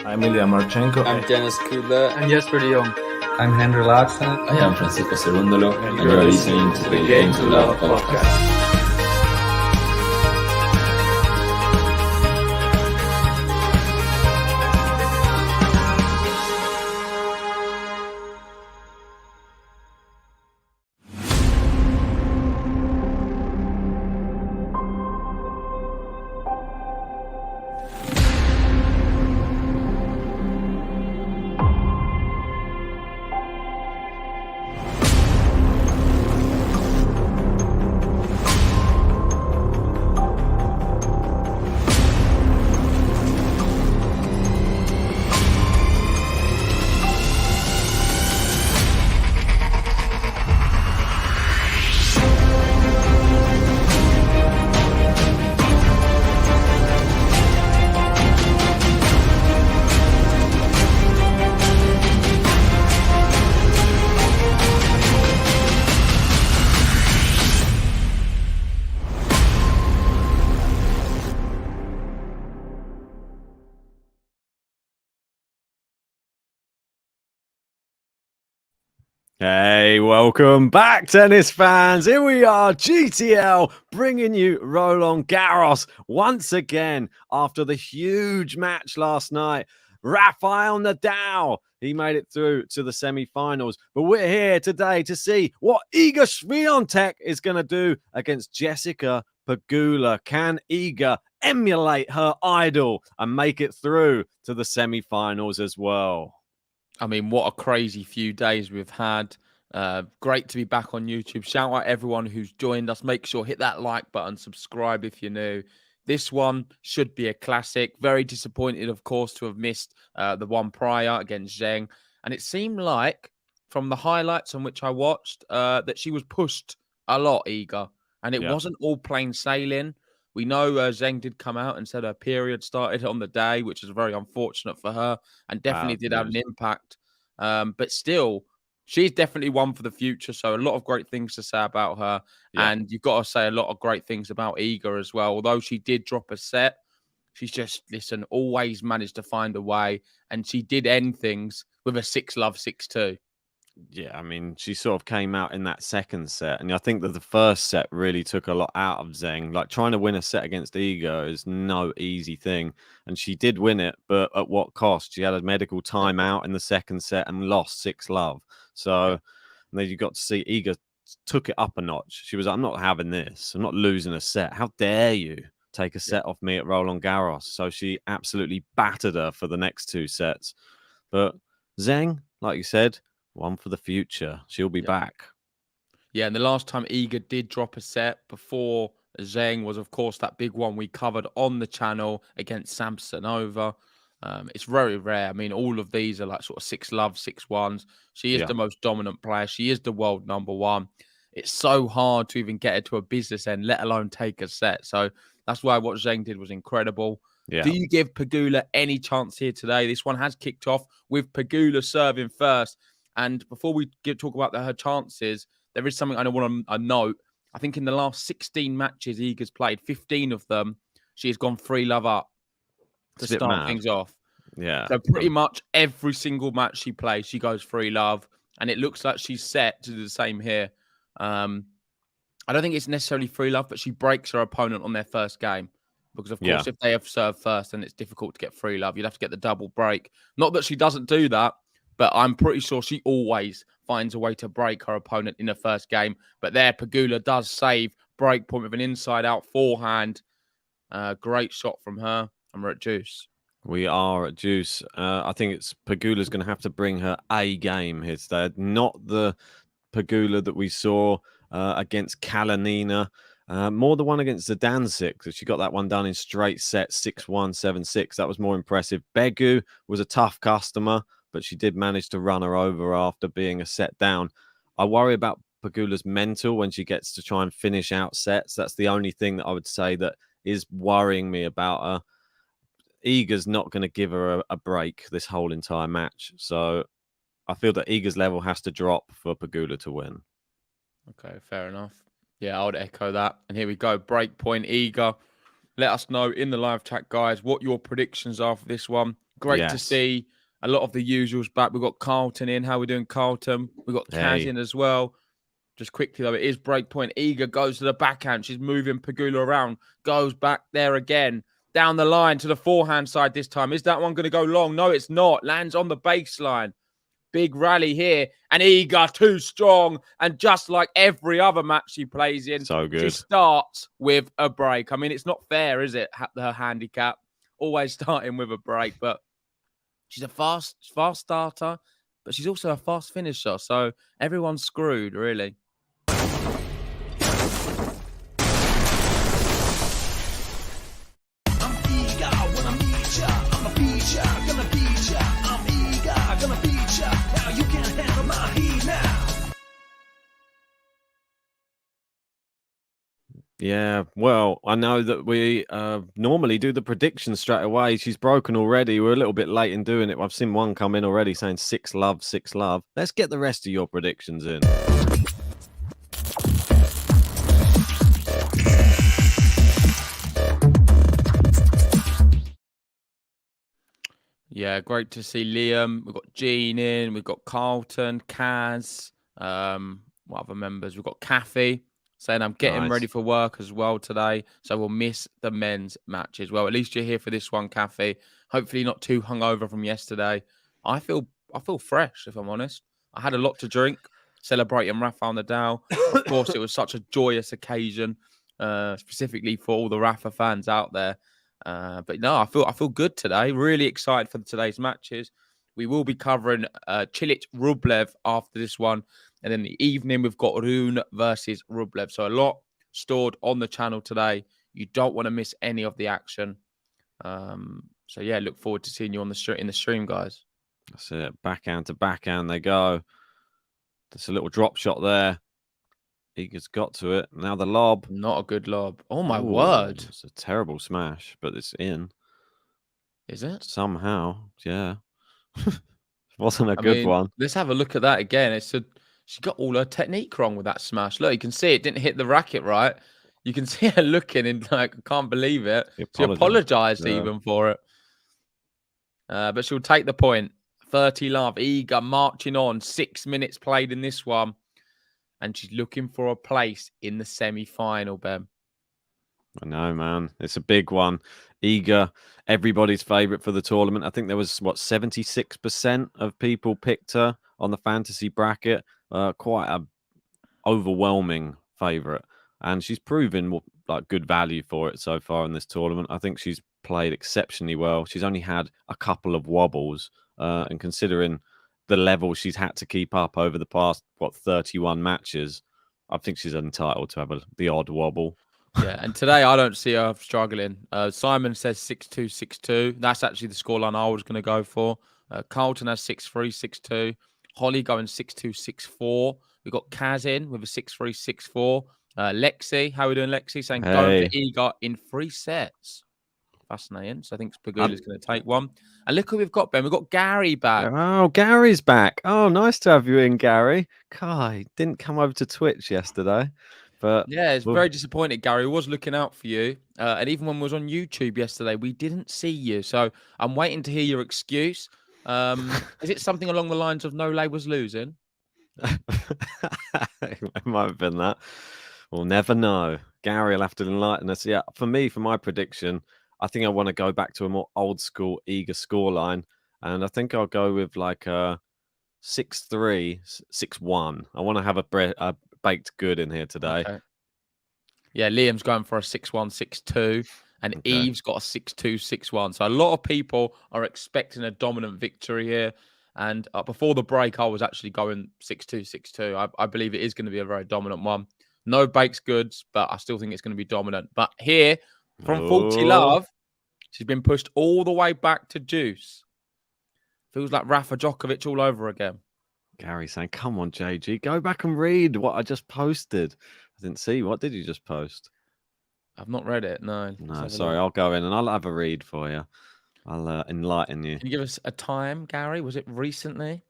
I'm Ilya Marchenko. I'm Janis Kudla. I'm Jesper de Jong. I'm Henry Larsen. I am Francisco Cerundolo, and you are listening to the Game to Love podcast. Hey, welcome back, tennis fans. Here we are, GTL, bringing you Roland Garros once again after the huge match last night. Rafael Nadal, he made it through to the semi-finals. But we're here today to see what Iga Swiatek is going to do against Jessica Pegula. Can Iga emulate her idol and make it through to the semi-finals as well? I mean, what a crazy few days we've had. Great to be back on YouTube. Shout out everyone who's joined us. Make sure hit that like button, subscribe if you're new. This one should be a classic. Very disappointed, of course, to have missed the one prior against Zheng. And it seemed like, from the highlights on which I watched, that she was pushed a lot, Iga. And it wasn't all plain sailing. We know Zheng did come out and said her period started on the day, which is very unfortunate for her and definitely did have an impact. But still, she's definitely one for the future. So a lot of great things to say about her. Yeah. And you've got to say a lot of great things about Iga as well. Although she did drop a set, she's just, always managed to find a way. And she did end things with a 6-love, 6-2. Yeah, I mean, she sort of came out in that second set. And I think that the first set really took a lot out of Zheng. Like, trying to win a set against Iga is no easy thing. And she did win it, but at what cost? She had a medical timeout in the second set and lost 6-love. So then you got to see Iga took it up a notch. She was like, I'm not having this. I'm not losing a set. How dare you take a set off me at Roland Garros? So she absolutely battered her for the next two sets. But Zheng, like you said, one for the future. She'll be back. Yeah, and the last time Iga did drop a set before Zheng was, of course, that big one we covered on the channel against Samsonova. It's very rare. I mean, all of these are like sort of 6-love, 6-1s. She is the most dominant player. She is the world number one. It's so hard to even get her to a business end, let alone take a set. So that's why what Zheng did was incredible. Yeah. Do you give Pegula any chance here today? This one has kicked off with Pegula serving first. And before we talk about her chances, there is something I want to note. I think in the last 16 matches Iga's played, 15 of them, she has gone 3-love up to start things off. Yeah. So pretty much every single match she plays, she goes 3-love. And it looks like she's set to do the same here. I don't think it's necessarily 3-love, but she breaks her opponent on their first game. Because, of course, if they have served first, then it's difficult to get 3-love. You'd have to get the double break. Not that she doesn't do that. But I'm pretty sure she always finds a way to break her opponent in the first game. But there, Pegula does save break point with an inside-out forehand. Great shot from her. And we're at deuce. We are at deuce. I think it's Pegula's going to have to bring her A game here today. Not the Pegula that we saw against Kalinina. More the one against Zidansek, because she got that one done in straight sets, 6-1, 7-6. That was more impressive. Begu was a tough customer, but she did manage to run her over after being a set down. I worry about Pegula's mental when she gets to try and finish out sets. That's the only thing that I would say that is worrying me about her. Iga's not going to give her a break this whole entire match. So I feel that Iga's level has to drop for Pegula to win. Okay, fair enough. Yeah, I would echo that. And here we go. Break point, Iga. Let us know in the live chat, guys, what your predictions are for this one. Great to see a lot of the usuals back. We've got Carlton in. How are we doing, Carlton? We've got Kaz in as well. Just quickly, though, it is break point. Iga goes to the backhand. She's moving Pegula around. Goes back there again. Down the line to the forehand side this time. Is that one going to go long? No, it's not. Lands on the baseline. Big rally here. And Iga too strong. And just like every other match she plays in, so good. She starts with a break. I mean, it's not fair, is it? Her handicap. Always starting with a break. But she's a fast starter. But she's also a fast finisher. So everyone's screwed, really. Yeah, well, I know that we normally do the predictions straight away. She's broken already. We're a little bit late in doing it. I've seen one come in already saying 6-love, 6-love. Let's get the rest of your predictions in. Yeah, great to see Liam. We've got Jean in. We've got Carlton, Kaz. What other members? We've got Kathy saying I'm getting ready for work as well today, so we'll miss the men's matches. Well, at least you're here for this one, Kathy. Hopefully not too hungover from yesterday. I feel fresh, if I'm honest. I had a lot to drink, celebrating Rafael Nadal. Of course, it was such a joyous occasion, specifically for all the Rafa fans out there. But no, I feel good today. Really excited for today's matches. We will be covering Cilic Rublev after this one. And in the evening, we've got Rune versus Rublev. So a lot stored on the channel today. You don't want to miss any of the action. So yeah, look forward to seeing you on in the stream, guys. That's it. Backhand to backhand they go. There's a little drop shot there. Iga's got to it. Now the lob. Not a good lob. Oh, my word. It's a terrible smash, but it's in. Is it? Somehow, yeah. Wasn't a good one. Let's have a look at that again. She got all her technique wrong with that smash. Look, you can see it didn't hit the racket right. You can see her looking and like, I can't believe it. She apologized even for it. But she'll take the point. 30-love. Iga marching on. 6 minutes played in this one. And she's looking for a place in the semi-final, Ben. I know, man. It's a big one. Iga, everybody's favourite for the tournament. I think there was, 76% of people picked her on the fantasy bracket. Quite a overwhelming favourite. And she's proven like good value for it so far in this tournament. I think she's played exceptionally well. She's only had a couple of wobbles. And considering the level she's had to keep up over the past, 31 matches, I think she's entitled to have the odd wobble. Yeah, and today I don't see her struggling. Simon says 6-2, 6-2. That's actually the scoreline I was going to go for. Carlton has 6-3, 6-2. Holly going 6-2, 6-4. We've got Kaz in with a 6-3, 6-4. Lexi, how are we doing, Lexi? Saying going for Iga in 3 sets. Fascinating. So I think Pegula's going to take one. And look who we've got, Ben. We've got Gary back. Oh, Gary's back. Oh, nice to have you in, Gary. Kai didn't come over to Twitch yesterday. But yeah, it's very disappointed, Gary. We was looking out for you. And even when we was on YouTube yesterday, we didn't see you. So I'm waiting to hear your excuse. Is it something along the lines of No was losing? It might have been that. We'll never know. Gary will have to enlighten us. Yeah, for my prediction, I think I want to go back to a more old school Iga scoreline. And I think I'll go with like a 6-3, 6-1. I want to have a baked good in here today. Okay. Yeah, Liam's going for a 6-1, 6-2. And Eve's got a 6-2, 6-1. So a lot of people are expecting a dominant victory here. And before the break, I was actually going 6-2, 6-2. I believe it is going to be a very dominant one. No baked goods, but I still think it's going to be dominant. But here, from 40-love, she's been pushed all the way back to deuce. Feels like Rafa Djokovic all over again. Gary saying, come on, JG, go back and read what I just posted. I didn't see. What did you just post? I've not read it, no. No, sorry. I'll go in and I'll have a read for you. I'll enlighten you. Can you give us a time, Gary? Was it recently?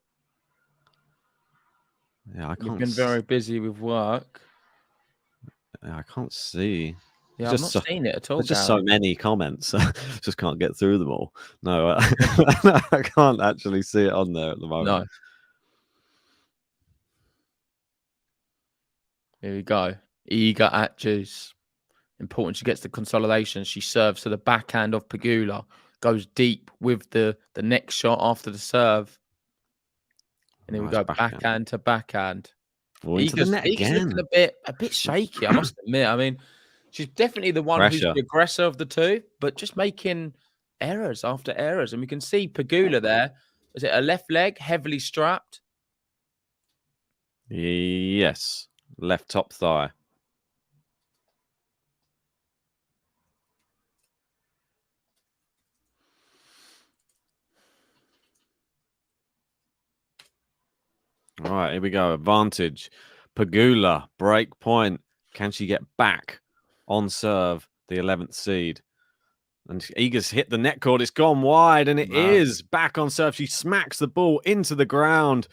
Yeah, I can't. You've been very busy with work. Yeah, I can't see. Yeah, I've not seen it at all, There's just Gary. so many comments. Just can't get through them all. No, I can't actually see it on there at the moment. No. Here we go. Iga at deuce. Important. She gets the consolidation. She serves to the backhand of Pegula. Goes deep with the next shot after the serve. And here we go. Backhand to backhand. Into the net Iga's again. looking a bit shaky, I must admit. I mean, she's definitely the one who's the aggressor of the two, but just making errors after errors. And we can see Pegula there. Is it a left leg, heavily strapped? Yes. Left top thigh. All right, here we go. Advantage. Pegula, break point. Can she get back on serve, the 11th seed? And Iga's hit the net cord. It's gone wide, and it is back on serve. She smacks the ball into the ground.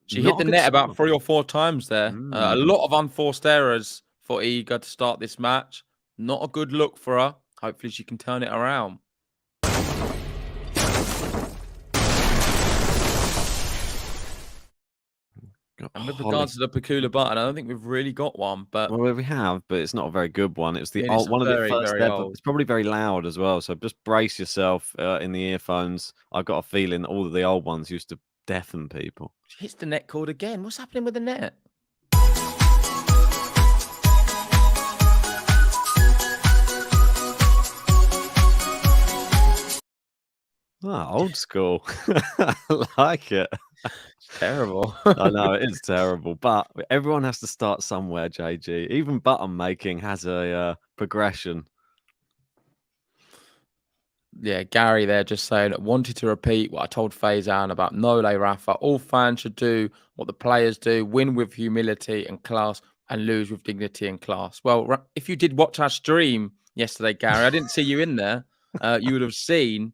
She hit the net about 3 or 4 times there. A lot of unforced errors for Iga to start this match. Not a good look for her. Hopefully she can turn it around. And with regards to the Pegula button, I don't think we've really got one. But well, we have, but it's not a very good one. It was the old, one of the first ever. It's probably very loud as well. So just brace yourself in the earphones. I've got a feeling all of the old ones used to deafen people. She hits the net cord again. What's happening with the net? Oh, old school. I like it. It's terrible. I know it is terrible, but everyone has to start somewhere, JG. Even button making has a progression. Yeah, Gary there just saying, wanted to repeat what I told Faizan about Nole Rafa. All fans should do what the players do, win with humility and class and lose with dignity and class. Well, if you did watch our stream yesterday, Gary, I didn't see you in there. You would have seen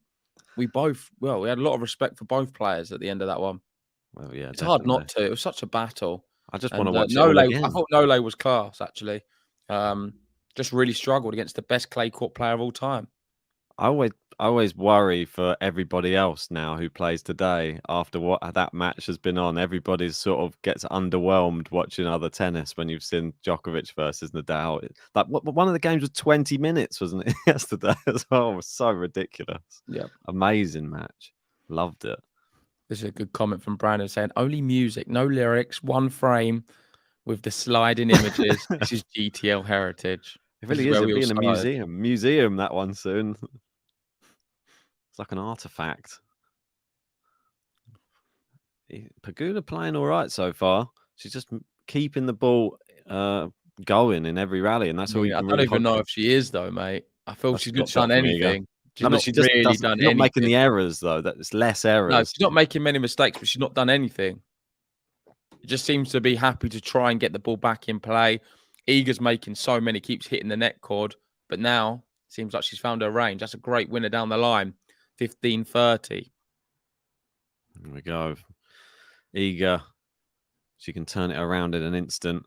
we had a lot of respect for both players at the end of that one. Well, yeah, it's hard not to. It was such a battle. I just want to watch it Nole, all again. I thought Nole was class, actually. Just really struggled against the best clay court player of all time. I always worry for everybody else now who plays today after what that match has been on. Everybody sort of gets underwhelmed watching other tennis when you've seen Djokovic versus Nadal. Like one of the games was 20 minutes, wasn't it, yesterday as well? It was so ridiculous. Yeah, amazing match. Loved it. This is a good comment from Brandon saying, only music, no lyrics, one frame with the sliding images. This is GTL heritage. It really is. It'll be in a museum, that one soon. It's like an artifact. Pegula playing all right so far. She's just keeping the ball going in every rally, and that's all you can really. I don't even know if she is, though, mate. I feel she's not done anything. She's not really done anything. Not making the errors, though. That's less errors. No, she's not making many mistakes, but she's not done anything. It just seems to be happy to try and get the ball back in play. Iga's making so many, keeps hitting the net cord, but now it seems like she's found her range. That's a great winner down the line. 15-30. There we go. Iga. She can turn it around in an instant.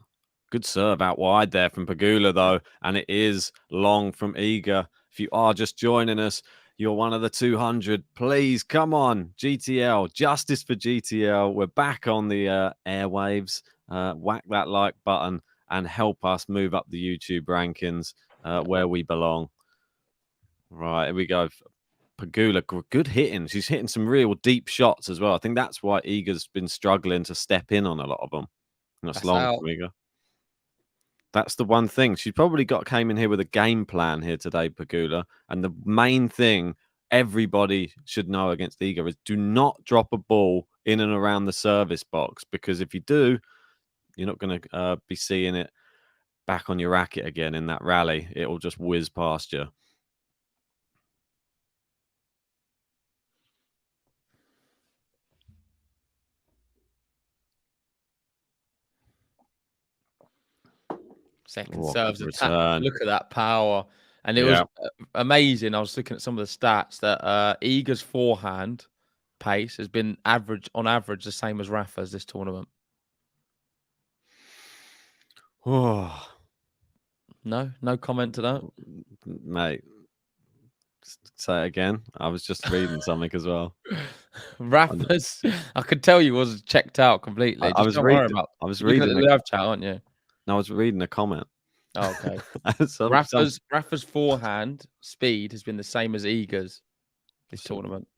Good serve out wide there from Pegula, though. And it is long from Iga. If you are just joining us, you're one of the 200. Please, come on. GTL. Justice for GTL. We're back on the airwaves. Whack that like button and help us move up the YouTube rankings where we belong. Right, here we go. Pegula, good hitting. She's hitting some real deep shots as well. I think that's why Iga's been struggling to step in on a lot of them. That's long for Iga. That's the one thing. She probably came in here with a game plan here today, Pegula. And the main thing everybody should know against Iga is do not drop a ball in and around the service box, because if you do, you're not going to be seeing it back on your racket again in that rally. It will just whiz past you. Second serves attack. Look at that power. And it was amazing. I was looking at some of the stats that Iga's forehand pace has been on average the same as Rafa's this tournament. Oh, No comment to that. Mate, say it again. I was just reading something as well. Rafa's, I could tell you was checked out completely. I Just was don't worry reading. about. I was You're looking at reading. the live chat, aren't you? I was reading a comment. Oh, okay. some, Rafa's forehand speed has been the same as Iga's this tournament.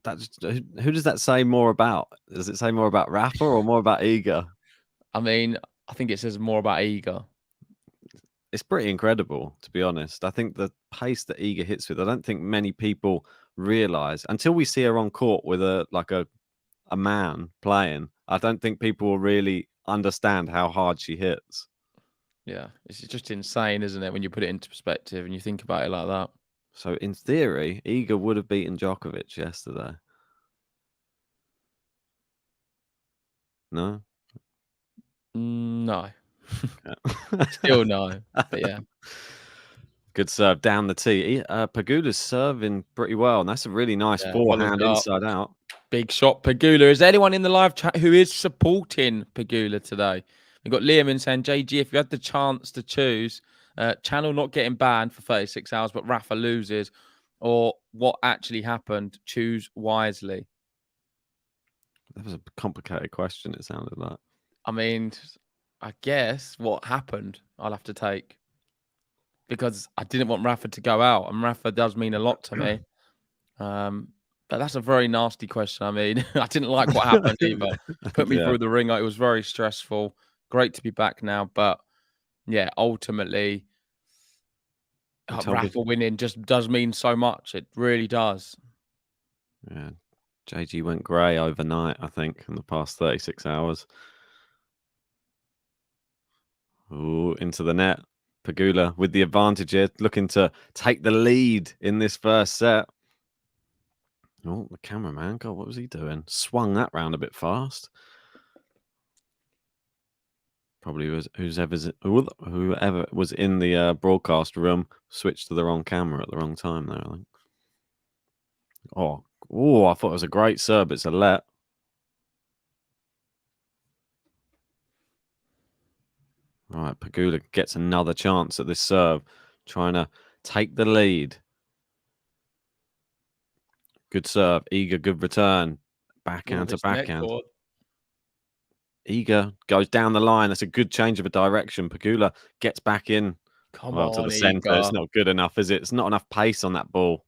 Who does that say more about? Does it say more about Rafa or more about Iga? I mean, I think it says more about Iga. It's pretty incredible, to be honest. I think the pace that Iga hits with, I don't think many people realize until we see her on court with a man playing. I don't think people will really understand how hard she hits. Yeah, it's just insane, isn't it, when you put it into perspective and you think about it like that. So in theory, Iga would have beaten Djokovic yesterday. No? No. Okay. Still no. But yeah. Good serve down the tee. Pegula's serving pretty well, and that's a really nice forehand inside out. Big shot, Pegula. Is there anyone in the live chat who is supporting Pegula today? We've got Liam in saying, JG, if you had the chance to choose, channel not getting banned for 36 hours, but Rafa loses, or what actually happened, choose wisely. That was a complicated question, it sounded like. I mean, I guess what happened, I'll have to take. Because I didn't want Rafa to go out, and Rafa does mean a lot to me. But that's a very nasty question. I mean, I didn't like what happened either. Put me through the ringer. It was very stressful. Great to be back now. But yeah, ultimately, Rafa winning just does mean so much. It really does. Yeah. JG went grey overnight, I think, in the past 36 hours. Ooh, into the net. Pegula with the advantage here, looking to take the lead in this first set. Oh, the cameraman. God, what was he doing? Swung that round a bit fast. Probably was whoever was in the broadcast room switched to the wrong camera at the wrong time there, I think. Oh, I thought it was a great serve. It's a let. All right, Pegula gets another chance at this serve, trying to take the lead. Good serve. Iga, good return. Backhand to backhand. Iga goes down the line. That's a good change of a direction. Pegula gets back in. To the centre. It's not good enough, is it? It's not enough pace on that ball.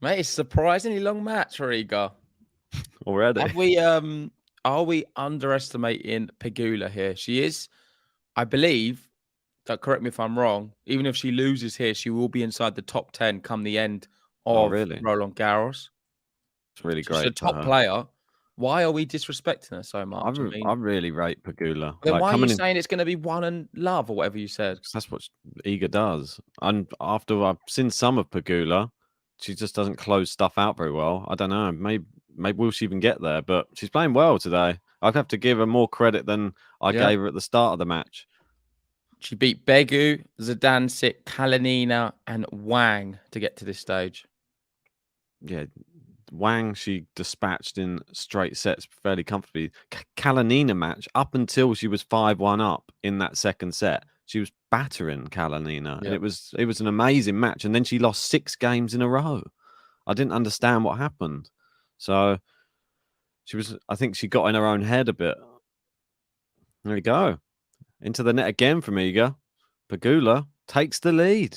Mate, it's a surprisingly long match for Iga. Already. Are we underestimating Pegula here? She is, I believe, correct me if I'm wrong, even if she loses here, she will be inside the top 10 come the end of Roland Garros. It's really great. She's a top player. Why are we disrespecting her so much? I really rate Pegula. Then why are you saying it's going to be one and love or whatever you said? Because that's what Iga does. And after I've seen some of Pegula, she just doesn't close stuff out very well. I don't know. Maybe will she even get there? But she's playing well today. I'd have to give her more credit than I gave her at the start of the match. She beat Begu, Zidansek, Kalinina, and Wang to get to this stage. Yeah, Wang she dispatched in straight sets fairly comfortably. Kalinina match up until she was 5-1 up in that second set. She was battering Kalinina, and it was an amazing match. And then she lost 6 games in a row. I didn't understand what happened. So I think she got in her own head a bit. There we go. Into the net again from Iga. Pegula takes the lead.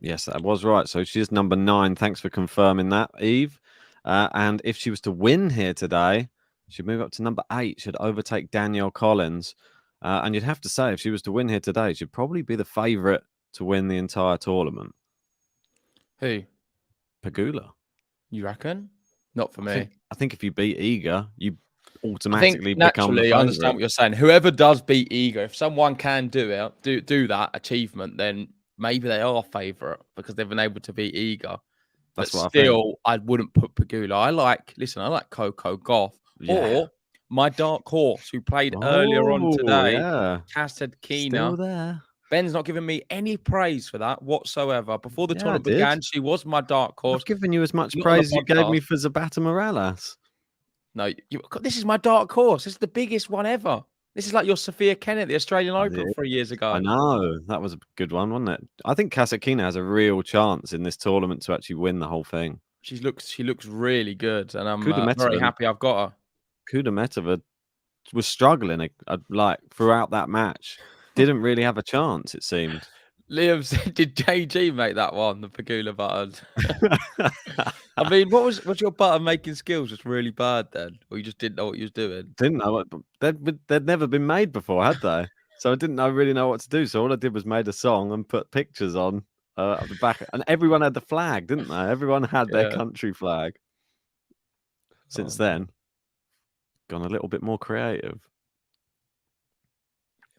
Yes, that was right. So she is number 9. Thanks for confirming that, Eve. And if she was to win here today, she'd move up to number 8. She'd overtake Danielle Collins. And you'd have to say, if she was to win here today, she'd probably be the favourite to win the entire tournament. Who? Pegula. You reckon? Not for me. I think if you beat Iga, you automatically become the favourite. I understand what you're saying. Whoever does beat Iga, if someone can do it, do that achievement, then maybe they are favourite because they've been able to beat Iga. But still, I wouldn't put Pegula. I like Coco Gauff or my dark horse, who played earlier on Oh, today, yeah. Kasatkina. Still there. Ben's not giving me any praise for that whatsoever. Before the Yeah, I tournament did. began, she was my dark horse. I've given you as much Not on the praise as you gave me podcast. for Zapata Morales. No, this is my dark horse. This is the biggest one ever. This is like your Sophia Kennett at the Australian Open 3 years ago. I know. That was a good one, wasn't it? I think Kasatkina has a real chance in this tournament to actually win the whole thing. She looks really good, and I'm very Kudermetova happy I've got her. Kudermetova was struggling like throughout that match. Didn't really have a chance, it seemed. Liam said, "Did JG make that one, the Pegula button?" I mean, was your button making skills just really bad then, or you just didn't know what you was doing? Didn't know what they'd never been made before, had they? So I didn't really know what to do. So all I did was made a song and put pictures on at the back, and everyone had the flag, didn't they? Everyone had their country flag. Since then, gone a little bit more creative.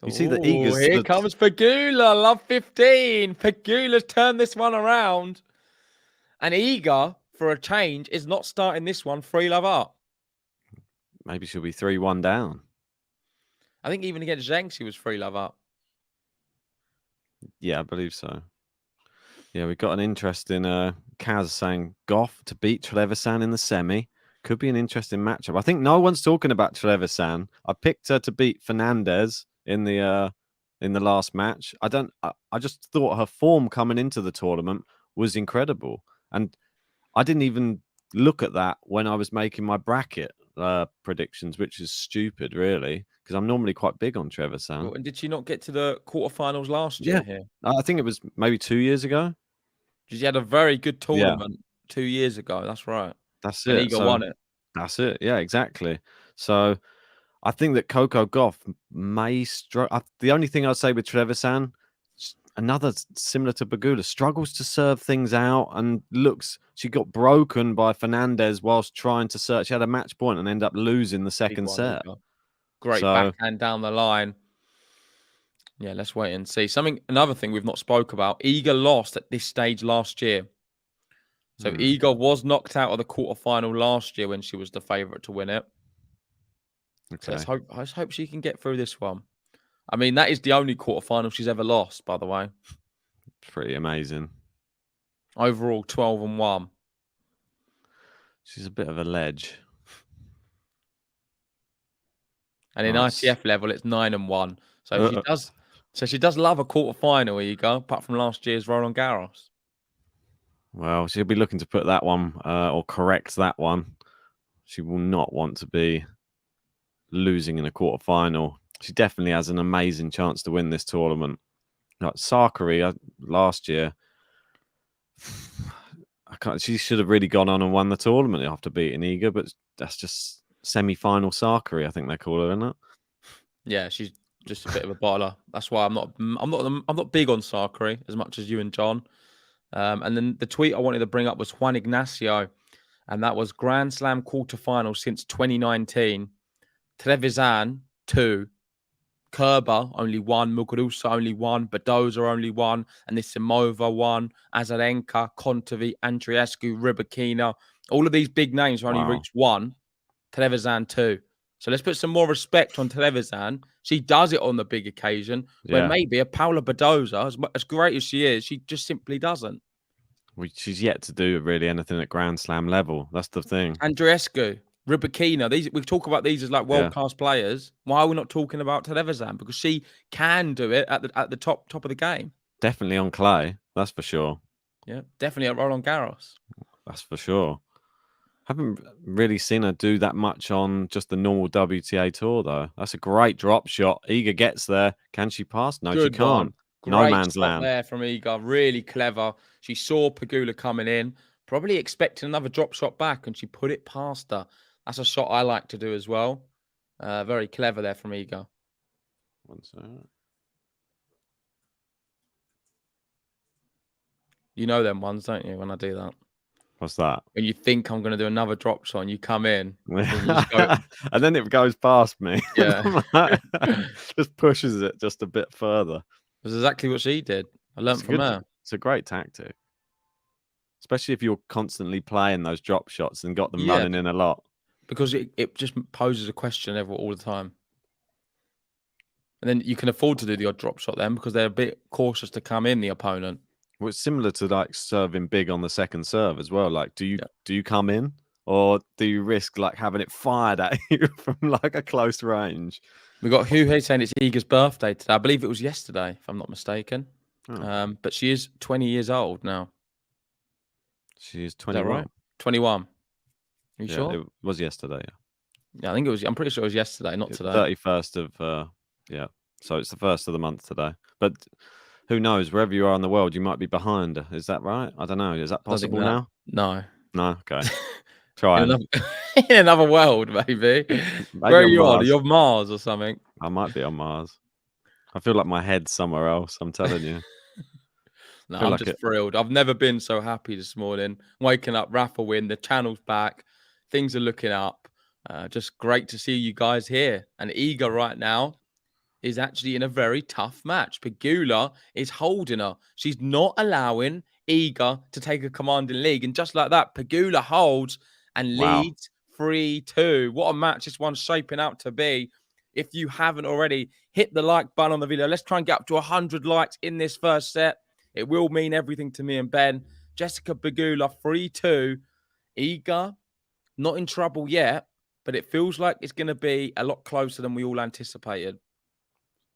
You see the Eagles. Here comes Pegula, love 15. Pegula's turned this one around. And Iga, for a change, is not starting this one 3-love up. Maybe she'll be 3-1 down. I think even against Zheng, she was 3-love up. Yeah, I believe so. Yeah, we got an interesting Kaz saying Goff to beat Trevisan in the semi. Could be an interesting matchup. I think no one's talking about Trevisan. I picked her to beat Fernandez in the last match. I just thought her form coming into the tournament was incredible, and I didn't even look at that when I was making my bracket predictions, which is stupid, really, because I'm normally quite big on Trevisan. Well, and did she not get to the quarterfinals last year? Here, I think it was maybe 2 years ago. She had a very good tournament 2 years ago. That's right. That's and it. Iga won it. That's it. Yeah, exactly. So I think that Coco Gauff may struggle. The only thing I'd say with Trevisan, another similar to Pegula, struggles to serve things out and she got broken by Fernandez whilst trying to serve. She had a match point and ended up losing the second set. Great backhand down the line. Yeah, let's wait and see. Another thing we've not spoke about, Iga lost at this stage last year. So Iga was knocked out of the quarterfinal last year when she was the favourite to win it. Okay. So let's hope she can get through this one. I mean, that is the only quarterfinal she's ever lost, by the way. Pretty amazing. Overall, 12-1. She's a bit of a ledge. And in ITF level, it's 9-1. So she does love a quarterfinal, Iga, apart from last year's Roland Garros. Well, she'll be looking to put that one or correct that one. She will not want to be losing in a quarterfinal. She definitely has an amazing chance to win this tournament. Like Sakari last year, she should have really gone on and won the tournament after beating Iga, but that's just semi-final Sakari, I think they call her, isn't it? Yeah, she's just a bit of a bottler. That's why I'm not big on Sakari as much as you and John. And then the tweet I wanted to bring up was Juan Ignacio, and that was Grand Slam quarterfinal since 2019. Trevisan 2, Kerber only 1, Muguruza only 1, Badoza only 1, Anisimova 1, Azarenka, Kontavi, Andreescu, Rybakina. All of these big names have only reached 1. Trevisan 2. So let's put some more respect on Trevisan. She does it on the big occasion, where maybe a Paula Badoza, as great as she is, she just simply doesn't. She's yet to do really anything at Grand Slam level. That's the thing. Andreescu, Rybakina, we talk about these as like world-class players. Why are we not talking about Trevisan? Because she can do it at the top of the game. Definitely on clay, that's for sure. Yeah, definitely at Roland Garros. That's for sure. Haven't really seen her do that much on just the normal WTA tour, though. That's a great drop shot. Iga gets there. Can she pass? No, she can't. No man's land there from Iga. Really clever. She saw Pegula coming in, probably expecting another drop shot back, and she put it past her. That's a shot I like to do as well. Very clever there from Iga. One second. You know them ones, don't you, when I do that? What's that? When you think I'm going to do another drop shot and you come in. And then it goes past me. Yeah. Just pushes it just a bit further. That's exactly what she did. I learned from her. It's a great tactic. Especially if you're constantly playing those drop shots and got them running in a lot. because it just poses a question all the time. And then you can afford to do the odd drop shot then because they're a bit cautious to come in, the opponent. Well, it's similar to like serving big on the second serve as well. Like, do you come in or do you risk like having it fired at you from like a close range? We got Huhe saying it's Iga's birthday today. I believe it was yesterday, if I'm not mistaken. Oh. But she is 20 years old now. She is Is 21. that right? 21. Are you Yeah, sure? it was yesterday. Yeah, I think it was. I'm pretty sure it was yesterday, not today. 31st of yeah. So it's the first of the month today. But who knows? Wherever you are in the world, you might be behind her. Is that right? I don't know. Is that I don't think possible that. now? No. No. Okay. Try In and another world, maybe. Where are on you on? Are Mars. you on Mars or something? I might be on Mars. I feel like my head's somewhere else. I'm telling you. No, Feel I'm like just it. thrilled. I've never been so happy this morning. Waking up, Rafa win, the channel's back, things are looking up. Just great to see you guys here. And Iga right now is actually in a very tough match. Pegula is holding her. She's not allowing Iga to take a commanding lead. And just like that, Pegula holds and Wow. leads 3-2. What a match this one's shaping out to be. If you haven't already, hit the like button on the video. Let's try and get up to 100 likes in this first set. It will mean everything to me and Ben. Jessica Pegula, 3-2. Iga, not in trouble yet, but it feels like it's going to be a lot closer than we all anticipated.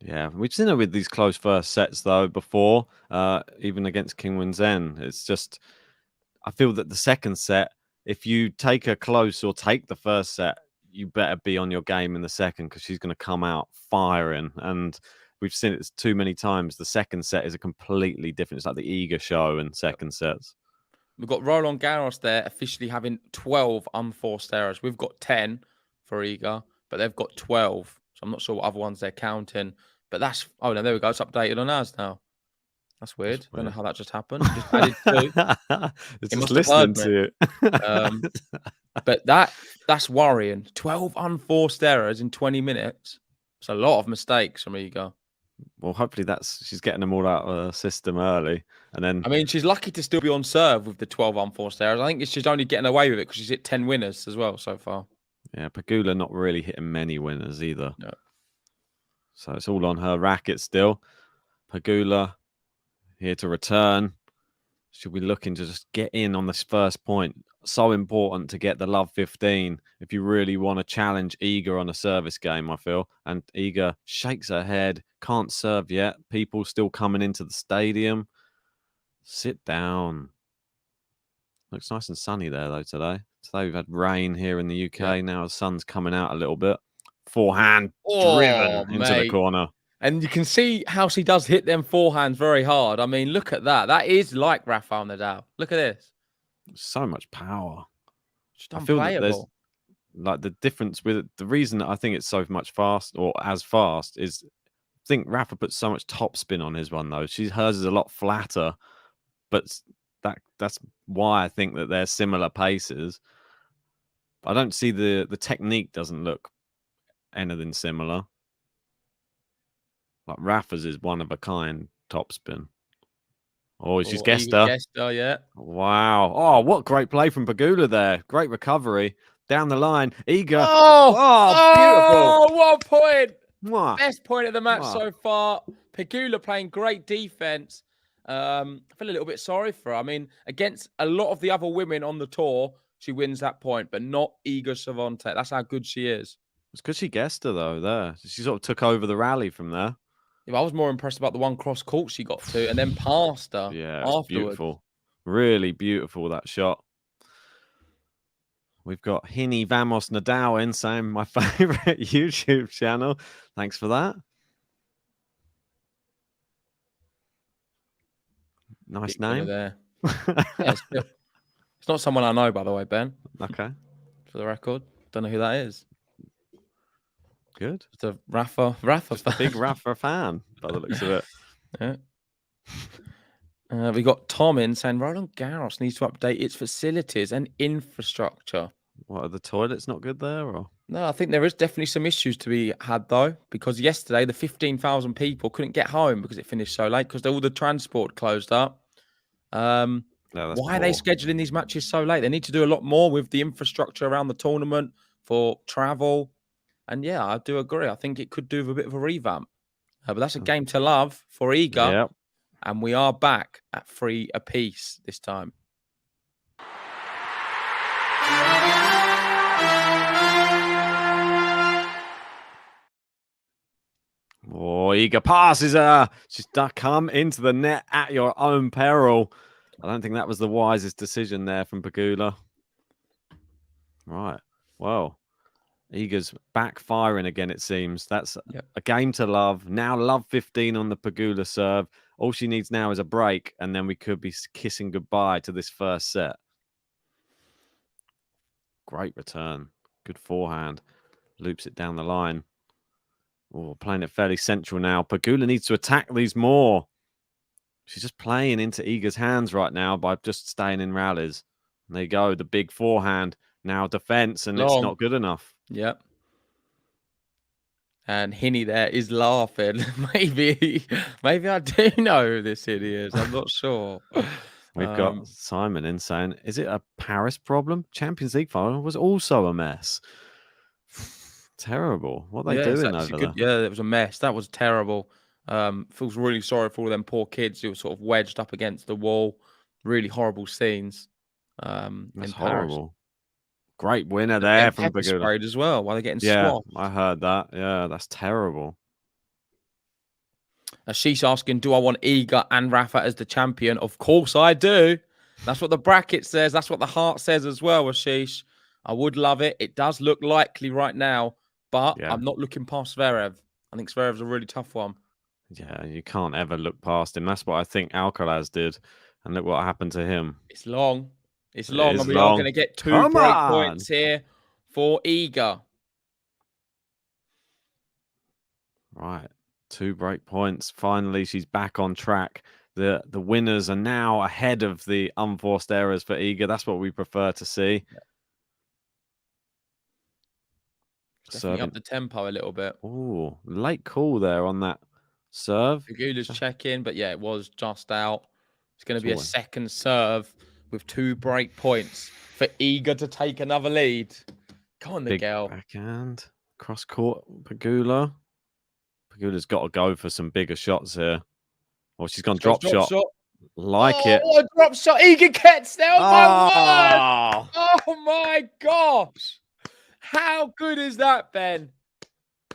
Yeah, we've seen her with these close first sets though before, even against King Wen. It's just, I feel that the second set, if you take her close or take the first set, you better be on your game in the second because she's going to come out firing. And we've seen it too many times. The second set is a completely different. It's like the Iga show in second sets. We've got Roland Garros there officially having 12 unforced errors. We've got 10 for Iga, but they've got 12. So I'm not sure what other ones they're counting. But that's, oh, no, there we go. It's updated on ours now. That's weird. Don't know how that just happened. Just added 2. It's It just must have heard listening to you. But that's worrying. 12 unforced errors in 20 minutes. It's a lot of mistakes from Iga. Well, hopefully she's getting them all out of her system early. And then, I mean, she's lucky to still be on serve with the 12 unforced errors. I think she's only getting away with it because she's hit 10 winners as well so far. yeah, Pegula not really hitting many winners either. No. So it's all on her racket still. Pegula here to return. She'll be looking to just get in on this first point. So important to get the love 15 if you really want to challenge Iga on a service game, I feel. And Iga shakes her head, can't serve yet. People still coming into the stadium. Sit down. Looks nice and sunny there, though, today. Today we've had rain here in the UK. Yeah. Now the sun's coming out a little bit. Forehand driven into the corner. And you can see how she does hit them forehands very hard. I mean, look at that. That is like Rafael Nadal. Look at this. So much power. Just unplayable. I feel that there's like the difference with it. The reason that I think it's so much fast or as fast is I think Rafa puts so much topspin on his one though. Hers is a lot flatter, but that's why I think that they're similar paces. I don't see the technique doesn't look anything similar. Like Rafa's is one of a kind topspin. Oh, she's guessed her. Guessed her, yeah. Wow. Oh, what great play from Pegula there. Great recovery. Down the line. Iga. Oh, beautiful. What a point. Mwah. Best point of the match so far. Pegula playing great defense. I feel a little bit sorry for her. I mean, against a lot of the other women on the tour, she wins that point, but not Iga Swiatek. That's how good she is. It's because she guessed her, though, there. She sort of took over the rally from there. Yeah, I was more impressed about the one cross court she got to and then passed her. Yeah, afterwards. Beautiful. Really beautiful, that shot. We've got Hini Vamos Nadal in saying my favorite YouTube channel. Thanks for that. Nice name. There. Yeah, it's not someone I know, by the way, Ben. Okay. For the record. Don't know who that is. Good. Just a Rafa fan. Big Rafa fan, by the looks of it. Yeah. We got Tom in saying Roland Garros needs to update its facilities and infrastructure. What, are the toilets not good there? Or? No, I think there is definitely some issues to be had, though, because yesterday the 15,000 people couldn't get home because it finished so late because all the transport closed up. Why are they scheduling these matches so late? They need to do a lot more with the infrastructure around the tournament, for travel. And yeah, I do agree. I think it could do with a bit of a revamp. But that's a game to love for Iga. Yep. And we are back at 3 apiece this time. Oh, Iga passes her. She's come into the net at your own peril. I don't think that was the wisest decision there from Pegula. Right. Well, Iga's backfiring again, it seems. That's a game to love. Now love 15 on the Pegula serve. All she needs now is a break, and then we could be kissing goodbye to this first set. Great return. Good forehand. Loops it down the line. Oh, playing it fairly central now. Pegula needs to attack these more. She's just playing into Iga's hands right now by just staying in rallies. And there you go. The big forehand. Now defense, and it's not good enough. Yep. And Hinny there is laughing. maybe I do know who this Hinny is. I'm not sure. We've got Simon in saying, is it a Paris problem? Champions League final was also a mess. Terrible. What are they doing over there? Yeah, it was a mess. That was terrible. Feels really sorry for all them poor kids who were sort of wedged up against the wall. Really horrible scenes. That's horrible. Great winner there from Pegula as well. While they're getting swapped. I heard that. Yeah, that's terrible. She's asking, do I want Iga and Rafa as the champion? Of course I do. That's what the bracket says. That's what the heart says as well, Ashish. I would love it. It does look likely right now, but I'm not looking past Zverev. I think Zverev's a really tough one. Yeah, you can't ever look past him. That's what I think Alcaraz did. And look what happened to him. It's long. It's long, and we are going to get 2 break points here for Iga. Right, 2 break points. Finally, she's back on track. The winners are now ahead of the unforced errors for Iga. That's what we prefer to see. Yeah. Definitely up the tempo a little bit. Oh, late call there on that serve. Pegula's checking, but yeah, it was just out. It's going to be a second serve with 2 break points for Iga to take another lead. Come on, the girl. Backhand. Cross court, Pegula. Pegula's got to go for some bigger shots here. Oh, she's gone drop shot. Like it. What a drop shot. Iga gets there. Oh, my word. Oh, my gosh. How good is that, Ben?